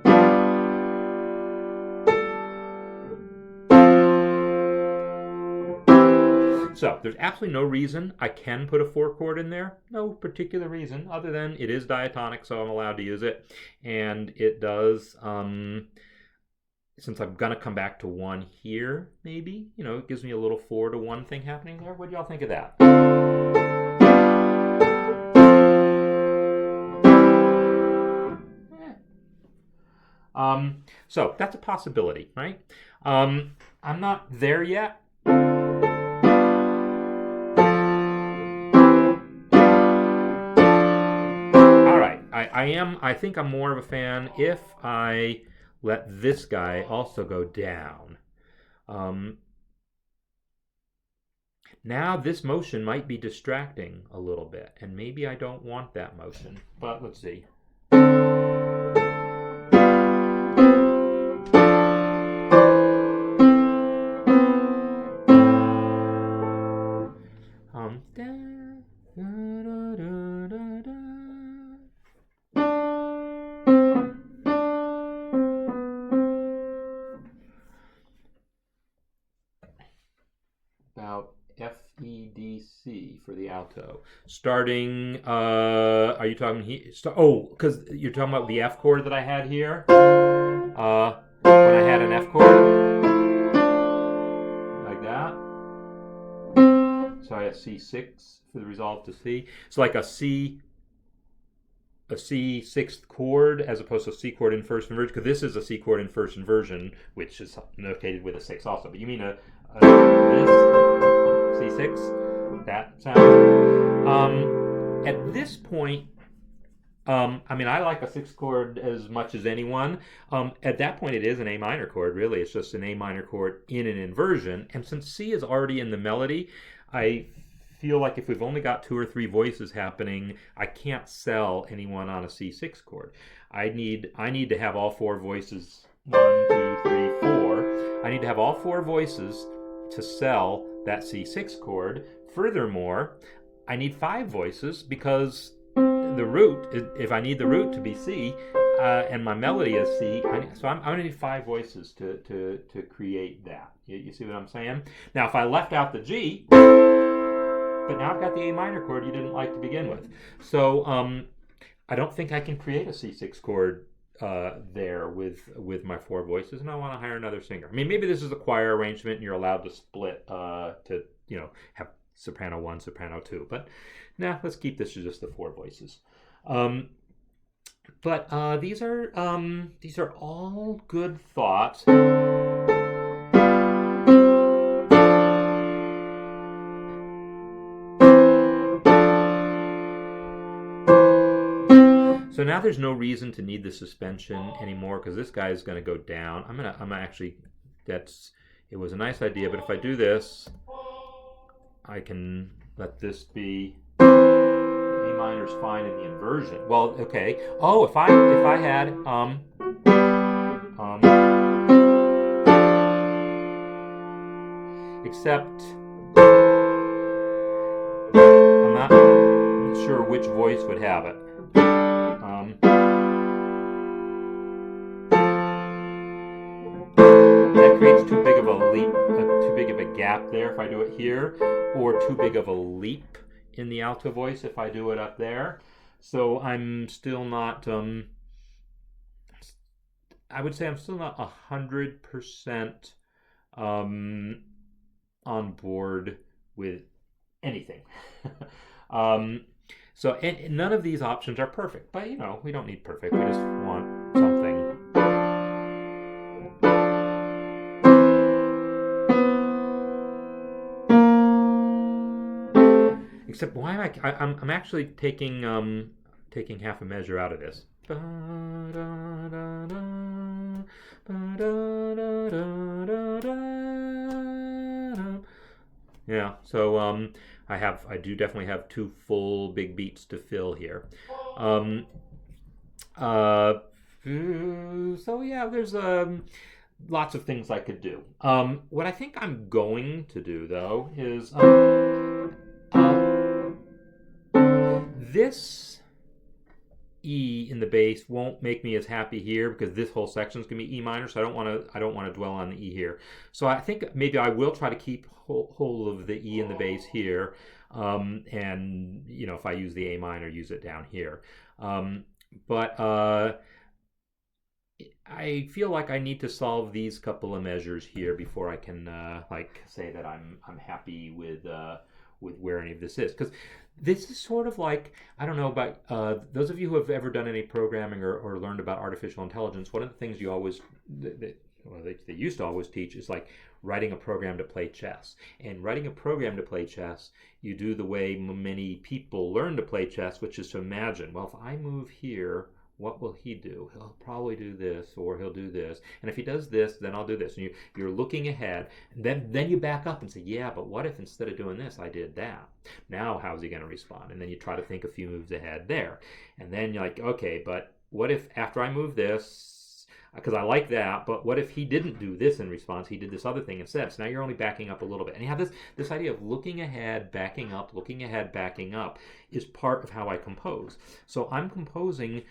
So there's absolutely no reason I can put a 4 chord in there. No particular reason other than it is diatonic, so I'm allowed to use it. And it does, since I'm going to come back to 1 here, maybe, it gives me a little 4-1 thing happening there. What do y'all think of that? So that's a possibility, right? I'm not there yet. I think I'm more of a fan if I let this guy also go down. Now this motion might be distracting a little bit, and maybe I don't want that motion, but let's see. About F, E, D, C for the alto. Starting, are you talking here? Because you're talking about the F chord that I had here. When I had an F chord, like that. So I have C6 for the resolve to C. It's like a C 6th chord as opposed to a C chord in first inversion, because this is a C chord in first inversion, which is notated with a 6 also. But you mean this C6, that sound? At this point, I like a 6th chord as much as anyone. At that point, it is an A minor chord, really. It's just an A minor chord in an inversion. And since C is already in the melody, I feel like if we've only got 2 or 3 voices happening, I can't sell anyone on a C6 chord. I need to have all 4 voices, 1, 2, 3, 4. I need to have all 4 voices to sell that C6 chord. Furthermore, I need 5 voices because the root, if I need the root to be C, and my melody is C, so I'm going to need 5 voices to create that. You see what I'm saying? Now, if I left out the G, but now I've got the A minor chord you didn't like to begin with. So I don't think I can create a C6 chord there with my 4 voices, and I want to hire another singer. I mean, maybe this is a choir arrangement and you're allowed to split to, you know, have soprano 1, soprano 2, but nah, let's keep this to just the 4 voices. But these are all good thoughts. So now there's no reason to need the suspension anymore because this guy is going to go down. I'm actually, it was a nice idea, but if I do this, I can let this be, A minor's fine in the inversion. Well, okay. Oh, if I had except I'm not sure which voice would have it. That creates too big of a leap, too big of a gap there if I do it here, or too big of a leap in the alto voice if I do it up there. So I'm still not, I would say I'm still not 100% on board with anything. So and none of these options are perfect, but you know, we don't need perfect, we just want something. Except why am I'm actually taking half a measure out of this. Yeah, so I do definitely have 2 full big beats to fill here. So yeah, there's lots of things I could do. What I think I'm going to do though is this E in the bass won't make me as happy here because this whole section is going to be E minor, so I don't want to dwell on the E here. So I think maybe I will try to keep hold of the E in the bass here, and you know, if I use the A minor, use it down here. But I feel like I need to solve these couple of measures here before I can like say that I'm happy with where any of this is, because this is sort of like, I don't know about those of you who have ever done any programming or learned about artificial intelligence. One of the things you always they used to always teach is like writing a program to play chess. And writing a program to play chess, you do the way many people learn to play chess, which is to imagine, well, if I move here, what will he do? He'll probably do this, or he'll do this. And if he does this, then I'll do this. And you're looking ahead. And then you back up and say, yeah, but what if instead of doing this, I did that? Now how's he going to respond? And then you try to think a few moves ahead there. And then you're like, okay, but what if after I move this, because I like that, but what if he didn't do this in response? He did this other thing instead. So now you're only backing up a little bit. And you have this idea of looking ahead, backing up, looking ahead, backing up is part of how I compose. So I'm composing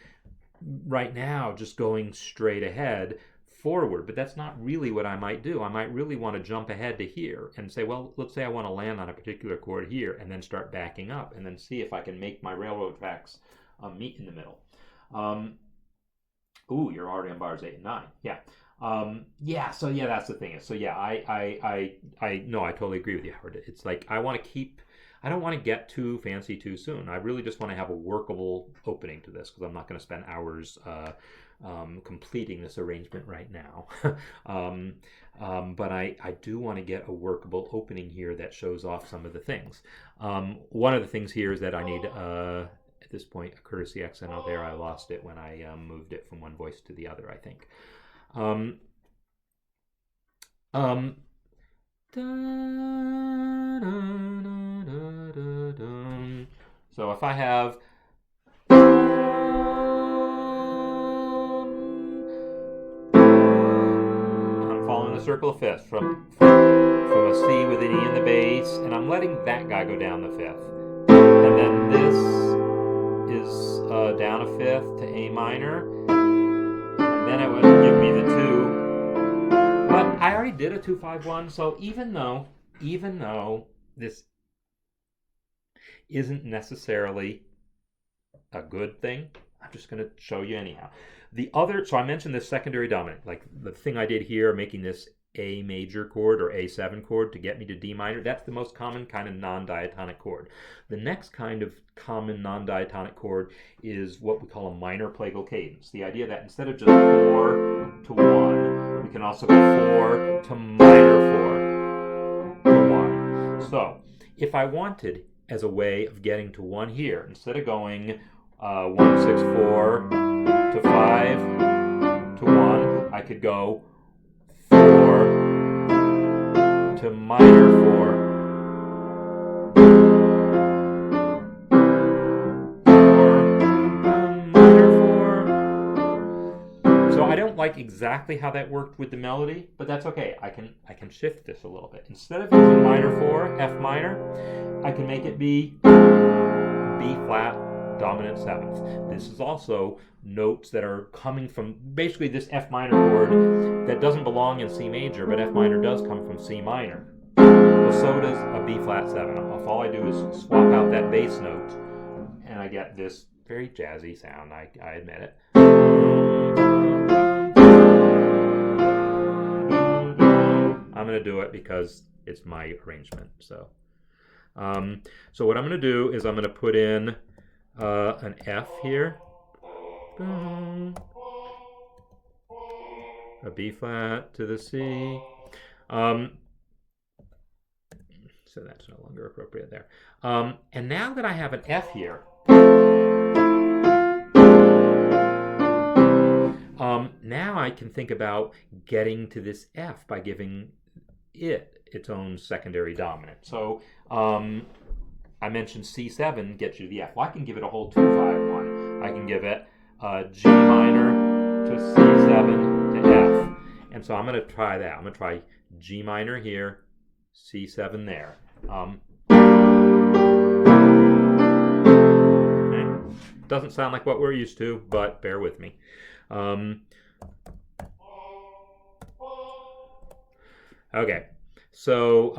right now just going straight ahead forward, but that's not really what I might do. I might really want to jump ahead to here and say, well, let's say I want to land on a particular chord here and then start backing up and then see if I can make my railroad tracks meet in the middle. Ooh, you're already on bars 8 and 9. Yeah. Yeah, so yeah, that's the thing. So yeah, I totally agree with you, Howard. It's like I don't want to get too fancy too soon. I really just want to have a workable opening to this because I'm not going to spend hours completing this arrangement right now. But I do want to get a workable opening here that shows off some of the things. One of the things here is that I need, at this point, a courtesy accent. Oh, there, I lost it when I moved it from one voice to the other, I think. So if I have I'm following the circle of fifths, from a C with an E in the bass, and I'm letting that guy go down the fifth. And then this is down a fifth to A minor, and then it would give me the 2. But I already did a 2-5-1, so even though this isn't necessarily a good thing, I'm just going to show you anyhow. So I mentioned this secondary dominant, like the thing I did here, making this A major chord or A7 chord to get me to D minor. That's the most common kind of non-diatonic chord. The next kind of common non-diatonic chord is what we call a minor plagal cadence. The idea that instead of just 4 to 1, we can also go 4 to minor 4 to 1. So if I wanted, as a way of getting to 1 here, instead of going 1, 6, 4 to 5 to 1, I could go 4 to minor 4, 4 to minor 4. So I don't like exactly how that worked with the melody, but that's okay. I can shift this a little bit. Instead of using minor 4, F minor, I can make it be B flat dominant 7th. This is also notes that are coming from basically this F minor chord that doesn't belong in C major, but F minor does come from C minor. Well, so does a B flat 7. All I do is swap out that bass note, and I get this very jazzy sound. I admit it. I'm going to do it because it's my arrangement. So what I'm going to do is I'm going to put in an F here, a B flat to the C. So that's no longer appropriate there. And now that I have an F here, now I can think about getting to this F by giving it its own secondary dominant. So I mentioned C7 gets you to the F. Well, I can give it a whole 2-5-1. I can give it G minor to C7 to F. And so I'm going to try that. I'm going to try G minor here, C7 there. Okay. Doesn't sound like what we're used to, but bear with me. Okay, so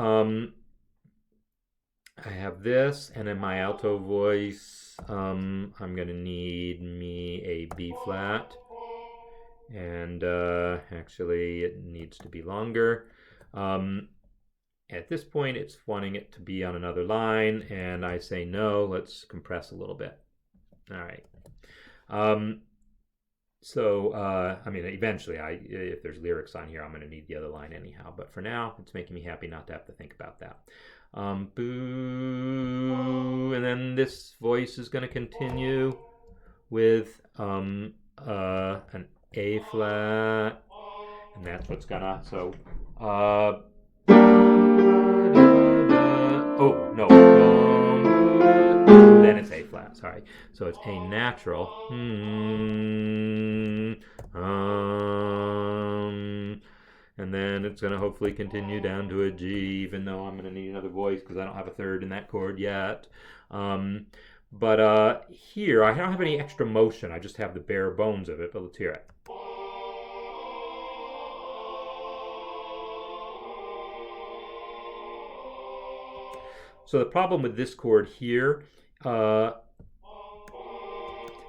I have this, and in my alto voice, I'm going to need me a B flat, and actually it needs to be longer. At this point, it's wanting it to be on another line, and I say no, let's compress a little bit. All right. I mean, eventually, if there's lyrics on here, I'm going to need the other line anyhow. But for now, it's making me happy not to have to think about that. Boo, and then this voice is going to continue with an A flat, and that's what's gonna. So, oh no, then it's A flat. Sorry. So it's A natural. And then it's going to hopefully continue down to a G, even though I'm going to need another voice because I don't have a third in that chord yet. But here, I don't have any extra motion. I just have the bare bones of it, but let's hear it. So the problem with this chord here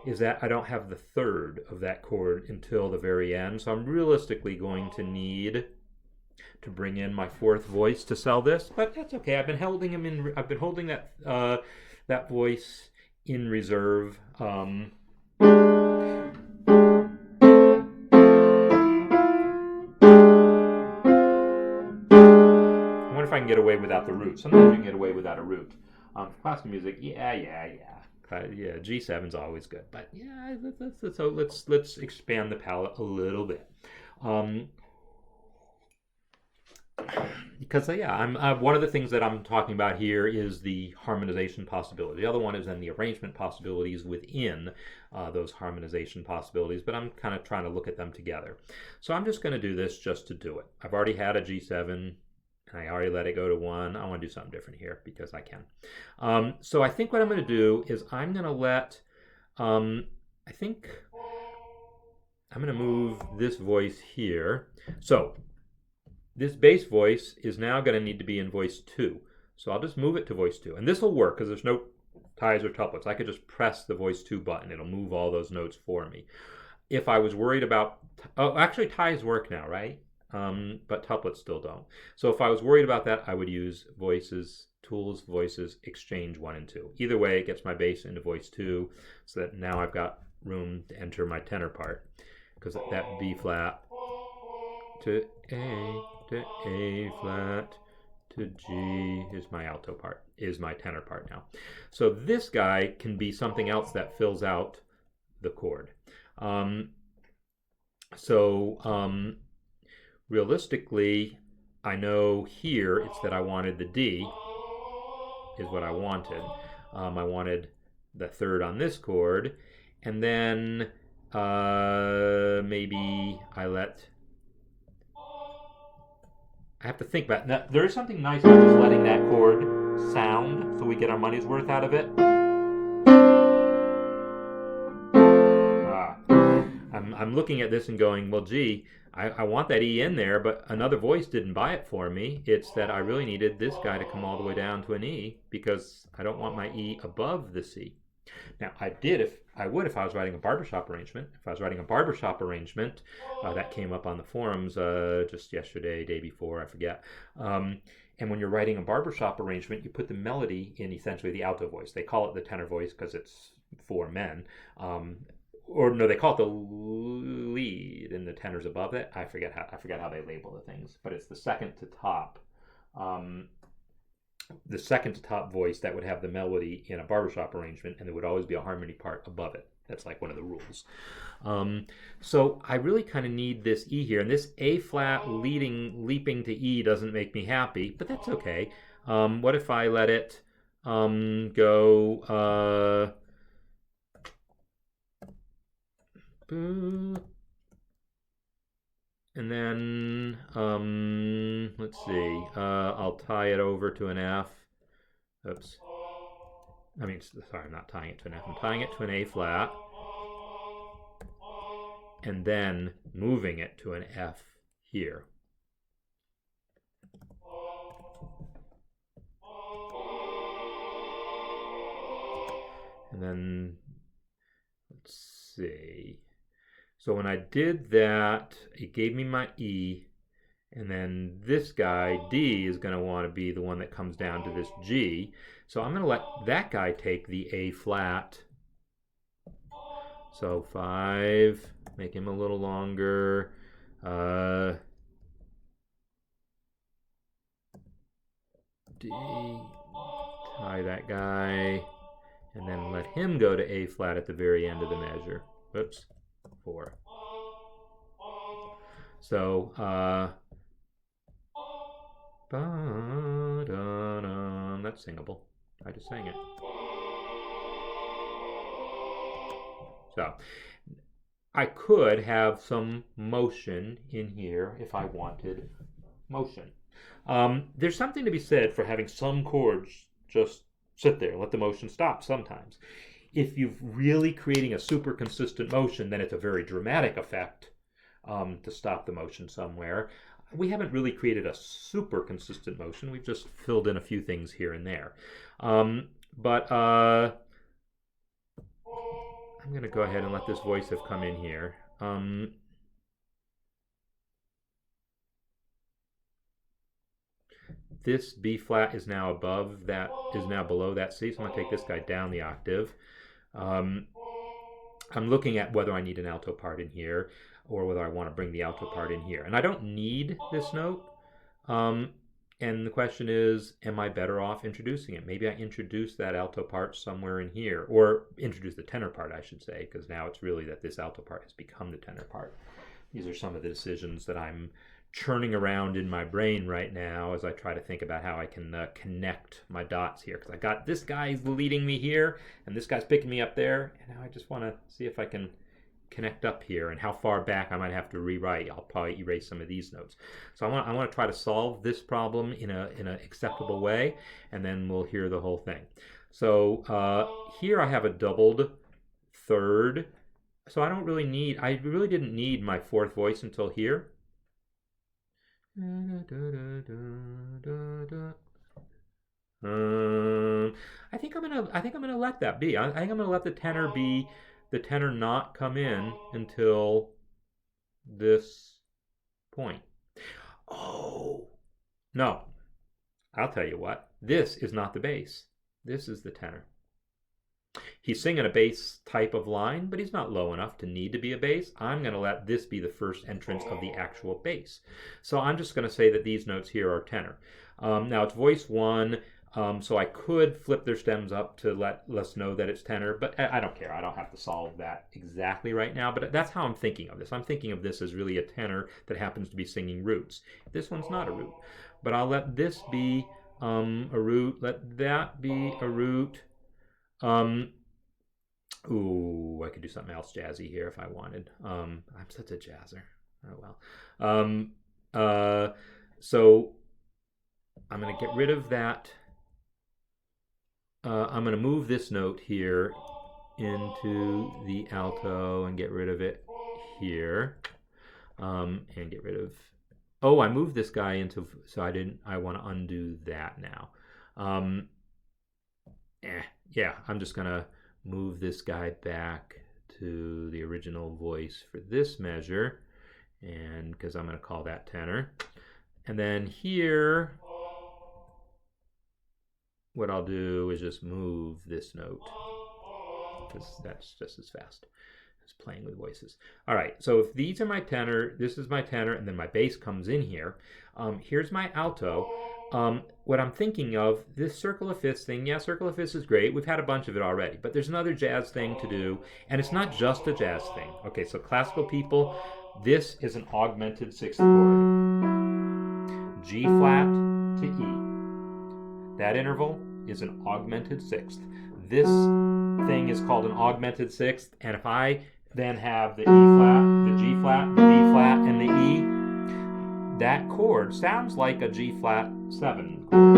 is that I don't have the third of that chord until the very end. So I'm realistically going to need to bring in my fourth voice to sell this, but that's okay. I've been holding him in. I've been holding that that voice in reserve. I wonder if I can get away without the root. Sometimes you can get away without a root. Classical music, yeah. G7's always good, but yeah, let's expand the palette a little bit. because yeah, I'm one of the things that I'm talking about here is the harmonization possibility. The other one is then the arrangement possibilities within those harmonization possibilities, but I'm kind of trying to look at them together. So I'm just going to do this just to do it. I've already had a G7. I already let it go to 1. I want to do something different here because I can. So I think what I'm going to do is I'm going to let, I think I'm going to move this voice here. So this bass voice is now going to need to be in voice 2. So I'll just move it to voice 2. And this will work because there's no ties or tuplets. I could just press the voice 2 button. It'll move all those notes for me. If I was worried about, oh, actually ties work now, right? But tuplets still don't. So if I was worried about that, I would use voices, tools, voices, exchange 1 and 2. Either way, it gets my bass into voice 2 so that now I've got room to enter my tenor part, because that B flat to A flat to G is my alto part, is my tenor part now. So this guy can be something else that fills out the chord. Realistically, I know here it's that I wanted the D is what I wanted. I wanted the 3rd on this chord, and then maybe I have to think about it. Now, there is something nice about just letting that chord sound so we get our money's worth out of it. I'm looking at this and going, well, gee, I want that E in there, but another voice didn't buy it for me. It's that I really needed this guy to come all the way down to an E because I don't want my E above the C. Now, I would if I was writing a barbershop arrangement. If I was writing a barbershop arrangement, that came up on the forums just yesterday, day before, I forget. And when you're writing a barbershop arrangement, you put the melody in essentially the alto voice. They call it the tenor voice because it's for men. Or no, they call it the lead, and the tenor's above it. I forget how they label the things, but it's the second to top. The second to top voice that would have the melody in a barbershop arrangement, and there would always be a harmony part above it. That's like one of the rules. So I really kind of need this E here, and this A flat leaping to E doesn't make me happy, but that's okay. What if I let it go? And then, let's see, I'll tie it over to an F. Oops. Sorry, I'm not tying it to an F. I'm tying it to an A flat. And then moving it to an F here. And then, let's see. So when I did that, it gave me my E, and then this guy, D, is going to want to be the one that comes down to this G. So I'm going to let that guy take the A flat. So 5, make him a little longer. D, tie that guy, and then let him go to A flat at the very end of the measure. Whoops. 4. So, that's singable. I just sang it. So, I could have some motion in here if I wanted motion. There's something to be said for having some chords just sit there, let the motion stop sometimes. If you're really creating a super consistent motion, then it's a very dramatic effect to stop the motion somewhere. We haven't really created a super consistent motion. We've just filled in a few things here and there. But I'm going to go ahead and let this voice have come in here. This B flat is now below that C, so I'm going to take this guy down the octave. I'm looking at whether I need an alto part in here or whether I want to bring the alto part in here. And I don't need this note. And the question is, am I better off introducing it? Maybe I introduce that alto part somewhere in here, or introduce the tenor part, I should say, because now it's really that this alto part has become the tenor part. These are some of the decisions that I'm churning around in my brain right now as I try to think about how I can connect my dots here, because I got this guy's leading me here and this guy's picking me up there, and now I just want to see if I can connect up here and how far back I might have to rewrite. I'll probably erase some of these notes. So I want to try to solve this problem in an acceptable way, and then we'll hear the whole thing. So here I have a doubled third, so I really didn't need my fourth voice until here. I think I'm gonna let that be. I think I'm gonna let the tenor not come in until this point. Oh no, I'll tell you what. This is not the bass. This is the tenor. He's singing a bass type of line, but he's not low enough to need to be a bass. I'm going to let this be the first entrance of the actual bass. So I'm just going to say that these notes here are tenor. Now it's voice 1, so I could flip their stems up to let us know that it's tenor, but I don't care. I don't have to solve that exactly right now, but that's how I'm thinking of this. I'm thinking of this as really a tenor that happens to be singing roots. This one's not a root, but I'll let this be a root, let that be a root. Ooh, I could do something else jazzy here if I wanted. I'm such a jazzer. Oh well. So I'm going to get rid of that. I'm going to move this note here into the alto and get rid of it here. And get rid of... Oh, I moved this guy into... So I want to undo that now. Yeah, I'm just going to move this guy back to the original voice for this measure, and because I'm going to call that tenor. And then here, what I'll do is just move this note, because that's just as fast as playing with voices. All right, so if these are my tenor, this is my tenor, and then my bass comes in here. Here's my alto. What I'm thinking of, this circle of fifths thing, yeah, circle of fifths is great. We've had a bunch of it already, but there's another jazz thing to do, and it's not just a jazz thing. Okay, so classical people, this is an augmented sixth chord. G flat to E. That interval is an augmented sixth. This thing is called an augmented sixth, and if I then have the E flat, the G flat, the B flat, and the E, that chord sounds like a G flat 7 chord.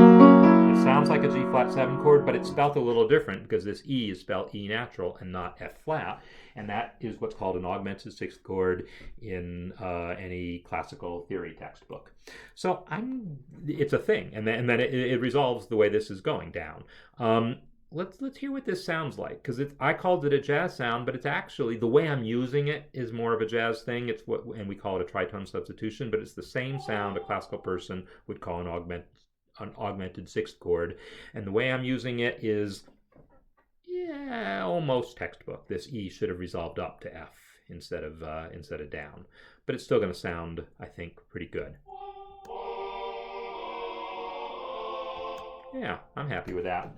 It sounds like a G flat 7 chord, but it's spelled a little different because this E is spelled E natural and not F flat, and that is what's called an augmented sixth chord in any classical theory textbook. So it's a thing, and then it resolves the way this is going down. Let's hear what this sounds like, because I called it a jazz sound, but it's actually, the way I'm using it is more of a jazz thing. It's and we call it a tritone substitution, but it's the same sound a classical person would call an augmented sixth chord, and the way I'm using it is, yeah, almost textbook. This E should have resolved up to F instead of down, but it's still going to sound, I think, pretty good. Yeah, I'm happy with that.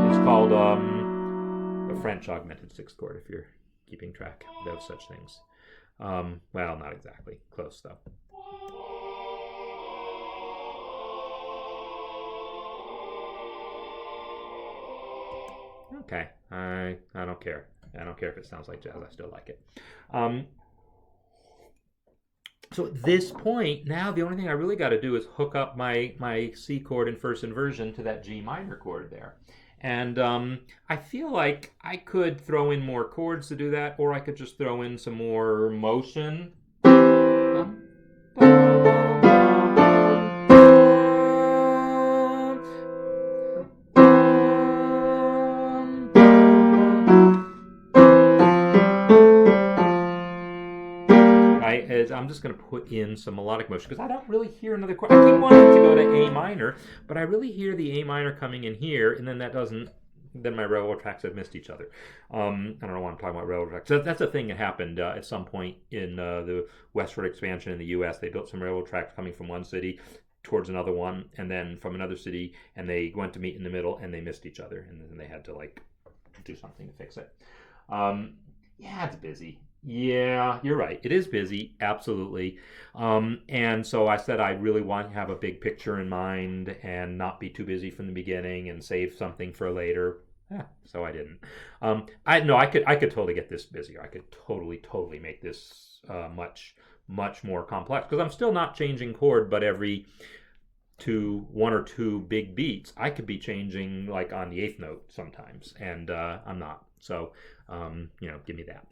It's called a French augmented sixth chord, if you're keeping track of those such things. Well, not exactly. Close, though. Okay, I don't care. I don't care if it sounds like jazz. I still like it. So at this point, now the only thing I really got to do is hook up my C chord in first inversion to that G minor chord there. And I feel like I could throw in more chords to do that, or I could just throw in some more motion. I'm just going to put in some melodic motion because I don't really hear another chord. I keep wanting to go to A minor, but I really hear the A minor coming in here, and then that doesn't. Then my railroad tracks have missed each other. I don't know why I'm talking about railroad tracks. So that's a thing that happened at some point in the westward expansion in the U.S. They built some railroad tracks coming from one city towards another one, and then from another city, and they went to meet in the middle, and they missed each other, and then they had to like do something to fix it. Yeah, it's busy. Yeah, you're right. It is busy, absolutely. And so I said I really want to have a big picture in mind and not be too busy from the beginning and save something for later. Yeah, so I didn't. I no, I could totally get this busier. I could totally make this much more complex because I'm still not changing chord, but every one or two big beats, I could be changing like on the eighth note sometimes, and I'm not. So, give me that.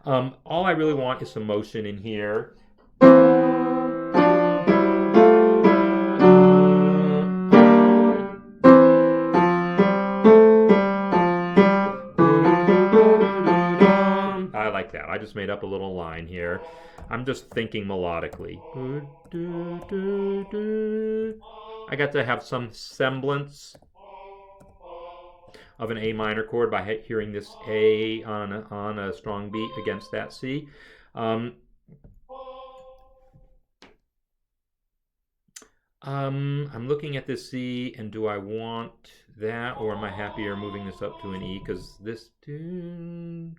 All I really want is some motion in here. I like that. I just made up a little line here. I'm just thinking melodically. I got to have some semblance of an A minor chord by hearing this A on a strong beat against that C. I'm looking at this C, and do I want that, or am I happier moving this up to an E? Because this tune.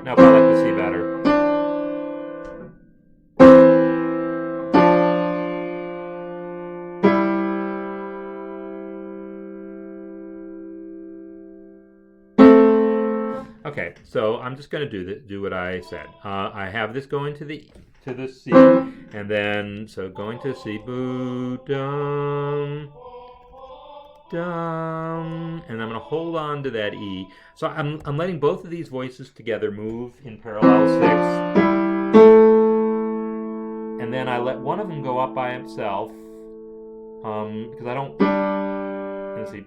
Now, if I like the C better. Okay, so I'm just going to do what I said. I have this going to the C, and then so going to C, boo, dum, dum, and I'm going to hold on to that E. So I'm letting both of these voices together move in parallel sixths, and then I let one of them go up by itself because I don't. Let's see.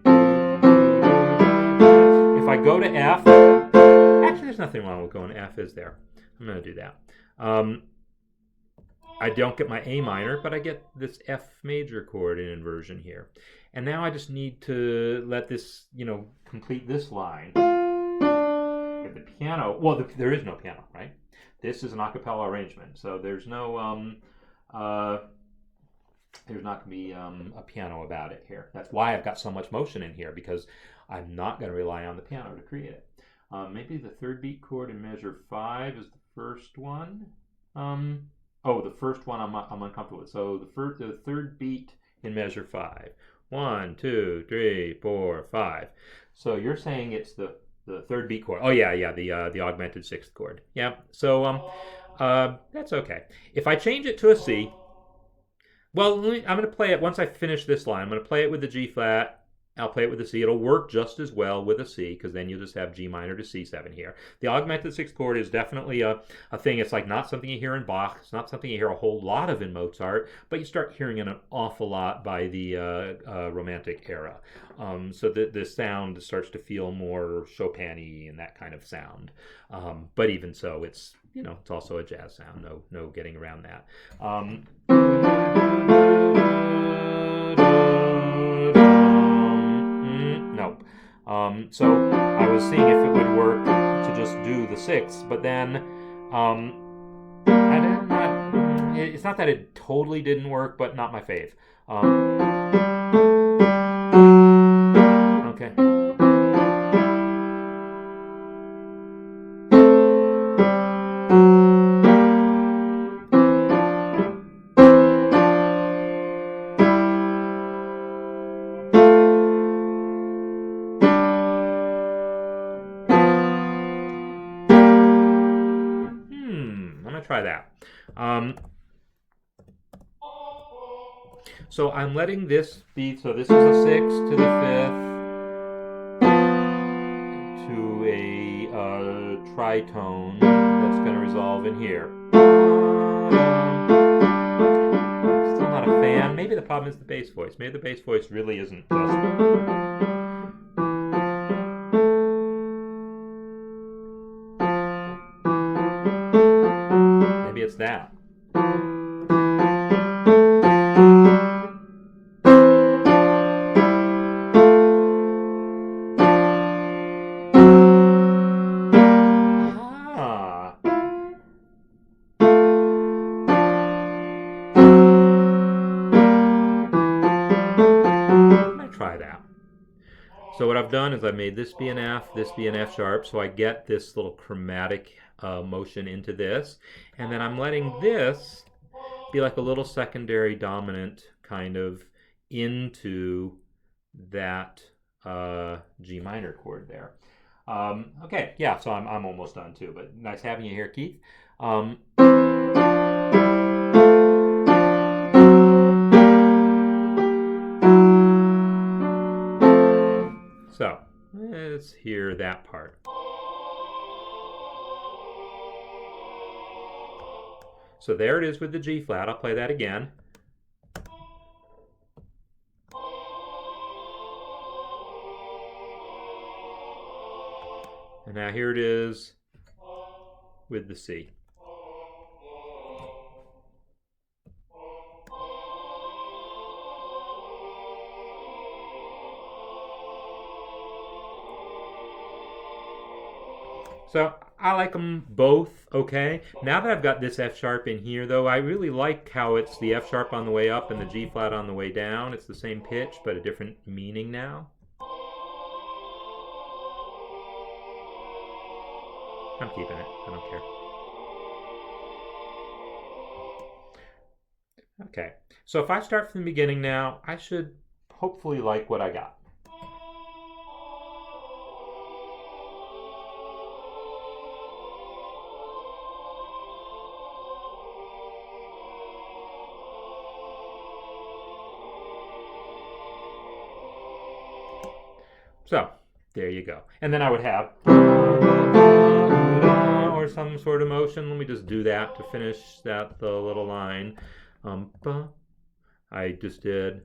If I go to F, actually there's nothing wrong with going to F, is there? I'm going to do that. I don't get my A minor, but I get this F major chord in inversion here. And now I just need to let this, complete this line. If the piano, well, there is no piano, right? This is an a cappella arrangement, so there's no, there's not going to be a piano about it here. That's why I've got so much motion in here, because I'm not going to rely on the piano to create it. Maybe the third beat chord in measure 5 is the first one. The first one I'm uncomfortable with. So the third beat in measure 5. 1, 2, 3, 4, 5. So you're saying it's the third beat chord. Oh yeah, the augmented sixth chord. Yeah. So that's okay. If I change it to a C, well, I'm going to play it once I finish this line. I'm going to play it with the G flat. I'll play it with the C. It'll work just as well with a C, because then you'll just have G minor to C7 here. The augmented sixth chord is definitely a thing. It's like not something you hear in Bach. It's not something you hear a whole lot of in Mozart, but you start hearing it an awful lot by the Romantic era. So the sound starts to feel more Chopin-y and that kind of sound. But even so, it's it's also a jazz sound. No getting around that. Nope. So I was seeing if it would work to just do the sixth, but then it's not that it totally didn't work, but not my fave. Okay. Try that. So I'm letting this be, so this is a 6 to the 5th to a tritone that's going to resolve in here. Still not a fan. Maybe the problem is the bass voice. Maybe the bass voice really isn't just... It's that. So what I've done is I've made this be an F, this be an F sharp, so I get this little chromatic motion into this, and then I'm letting this be like a little secondary dominant kind of into that G minor chord there. Okay, yeah, so I'm almost done too, but nice having you here, Keith. So let's hear that part. So there it is with the G flat. I'll play that again. And now here it is with the C. So I like them both okay. Now that I've got this F sharp in here though, I really like how it's the F sharp on the way up and the G flat on the way down. It's the same pitch but a different meaning now. I'm keeping it. I don't care. Okay. So if I start from the beginning now, I should hopefully like what I got. So there you go. And then I would have or some sort of motion. Let me just do that to finish that the little line. I just did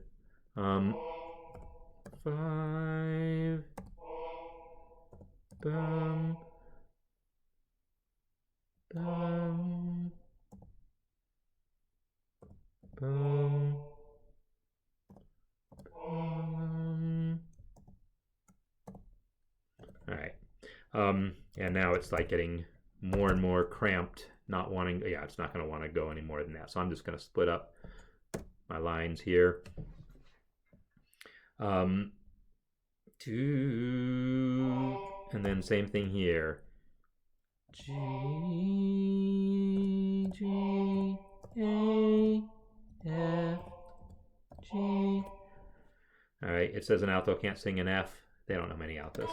5 bum bum bum bum. All right. And now it's like getting more and more cramped, not wanting, yeah, it's not going to want to go any more than that. So I'm just going to split up my lines here. 2, and then same thing here. G, G, A, F, G. All right, it says an alto can't sing an F. They don't know many altos.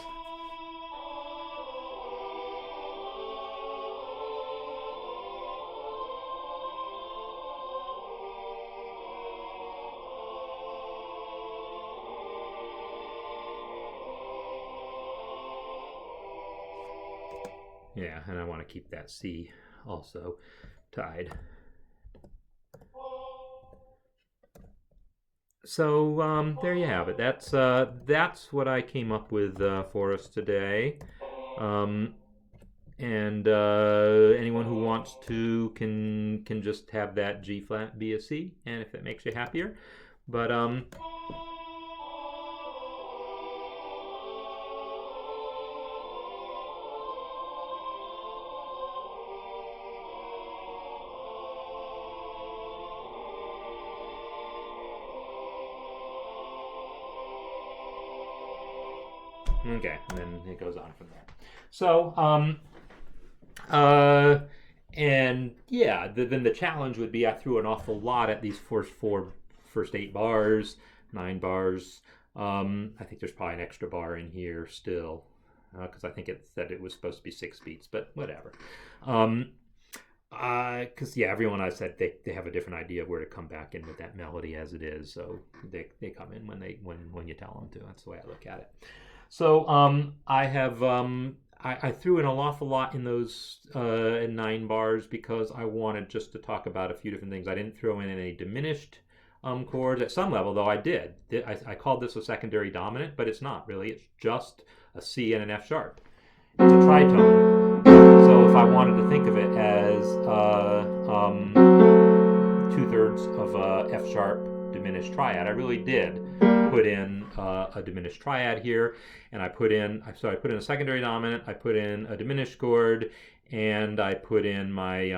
Yeah, and I want to keep that C also tied. So there you have it. That's what I came up with for us today. And anyone who wants to can just have that G flat be a C, and if it makes you happier. But okay, and then it goes on from there. So, and yeah, then the challenge would be I threw an awful lot at these first 8 bars, 9 bars. I think there's probably an extra bar in here still, because I think it said it was supposed to be 6 beats, but whatever. Because yeah, everyone I said they have a different idea of where to come back in with that melody as it is, so they come in when you tell them to. That's the way I look at it. So I have I threw in an awful lot in those 9 bars because I wanted just to talk about a few different things. I didn't throw in any diminished chords at some level, though I did. I called this a secondary dominant, but it's not really. It's just a C and an F sharp. It's a tritone. So if I wanted to think of it as 2/3 of a F sharp diminished triad, I really did put in a diminished triad here, and I put in a secondary dominant, I put in a diminished chord, and I put in my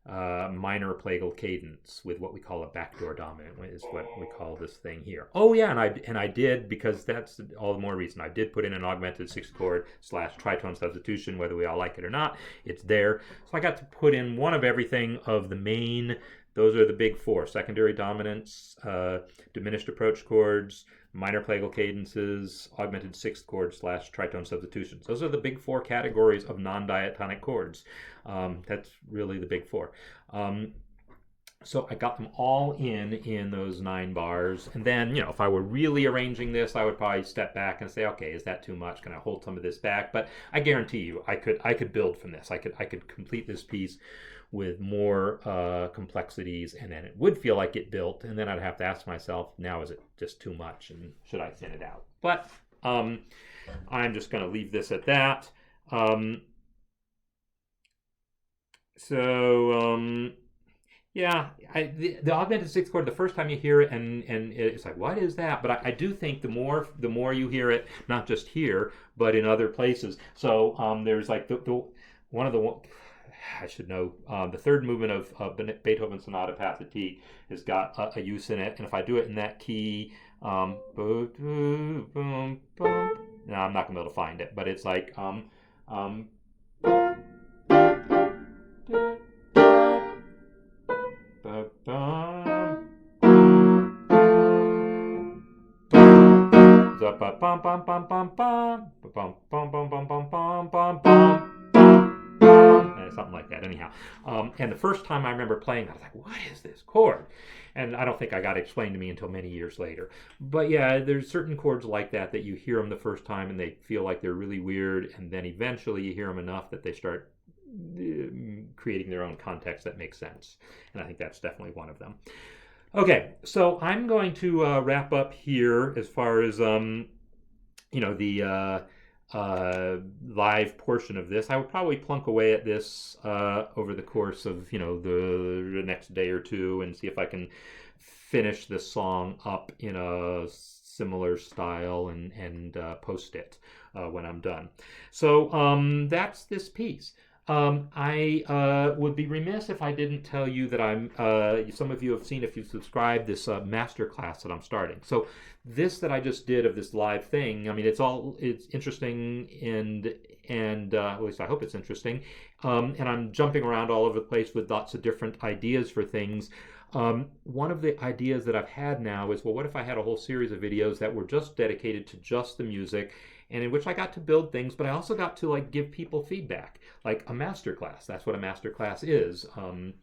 minor plagal cadence with what we call a backdoor dominant is what we call this thing here. Oh yeah, and I did, because that's all the more reason, I did put in an augmented 6-chord / tritone substitution, whether we all like it or not. It's there. So I got to put in one of everything of the main. Those are the big four: secondary dominants, diminished approach chords, minor plagal cadences, augmented 6th chord / tritone substitutions. Those are the big four categories of non-diatonic chords. That's really the big four. So I got them all in those 9 bars. And then, if I were really arranging this, I would probably step back and say, okay, is that too much? Can I hold some of this back? But I guarantee you, I could build from this. I could complete this piece with more complexities, and then it would feel like it built, and then I'd have to ask myself, now is it just too much, and should I thin it out? But I'm just going to leave this at that. Yeah, the augmented 6th chord, the first time you hear it, and it's like, what is that? But I do think the more you hear it, not just here, but in other places. So there's like one of the I should know, the third movement of Beethoven's Sonata Pathetique has got a use in it, and if I do it in that key, no, I'm not gonna be able to find it, but it's like something like that, anyhow. And the first time I remember playing, I was like, what is this chord? And I don't think I got it explained to me until many years later. But yeah, there's certain chords like that you hear them the first time and they feel like they're really weird, and then eventually you hear them enough that they start creating their own context that makes sense. And I think that's definitely one of them. Okay, so I'm going to wrap up here as far as the live portion of this. I would probably plunk away at this over the course of the next day or two, and see if I can finish this song up in a similar style and post it when I'm done. So that's this piece. I would be remiss if I didn't tell you that I'm, some of you have seen, if you've subscribed, this master class that I'm starting. So this that I just did of this live thing, I mean, it's interesting, and at least I hope it's interesting. And I'm jumping around all over the place with lots of different ideas for things. One of the ideas that I've had now is, well, what if I had a whole series of videos that were just dedicated to just the music, and in which I got to build things, but I also got to give people feedback, like a master class. That's what a master class is. You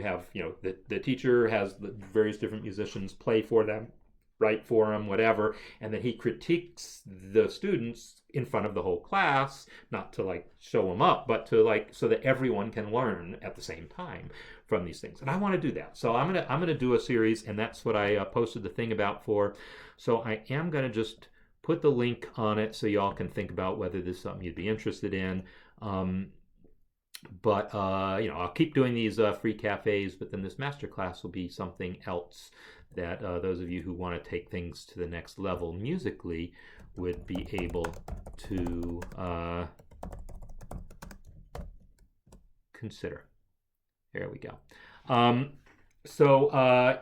have, the teacher has the various different musicians play for them, write for them, whatever, and then he critiques the students in front of the whole class, not to show them up, but to so that everyone can learn at the same time from these things. And I want to do that. So I'm gonna do a series, and that's what I posted the thing about for. So I am gonna just put the link on it so y'all can think about whether this is something you'd be interested in. But I'll keep doing these free cafes, but then this masterclass will be something else that those of you who want to take things to the next level musically would be able to consider. There we go.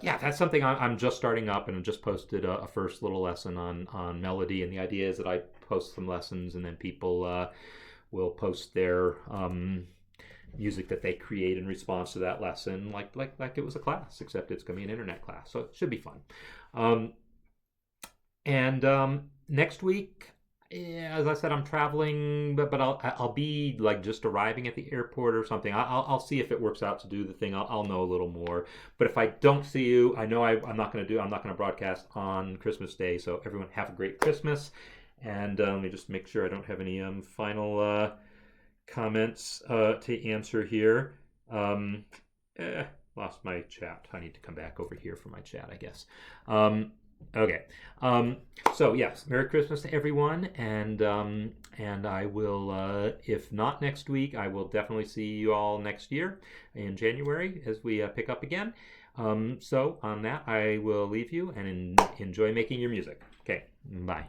Yeah, that's something I'm just starting up, and I just posted a first little lesson on melody, and the idea is that I post some lessons, and then people will post their music that they create in response to that lesson, like it was a class, except it's going to be an internet class, so it should be fun. Next week, as I said, I'm traveling, but I'll be just arriving at the airport or something. I'll see if it works out to do the thing. I'll know a little more. But if I don't see you, I know I'm not going to broadcast on Christmas Day. So everyone have a great Christmas. And let me just make sure I don't have any final comments to answer here. Lost my chat. I need to come back over here for my chat, I guess. Okay. So yes, Merry Christmas to everyone, and I will, if not next week, I will definitely see you all next year in January as we pick up again. So on that, I will leave you and enjoy making your music. Okay, bye.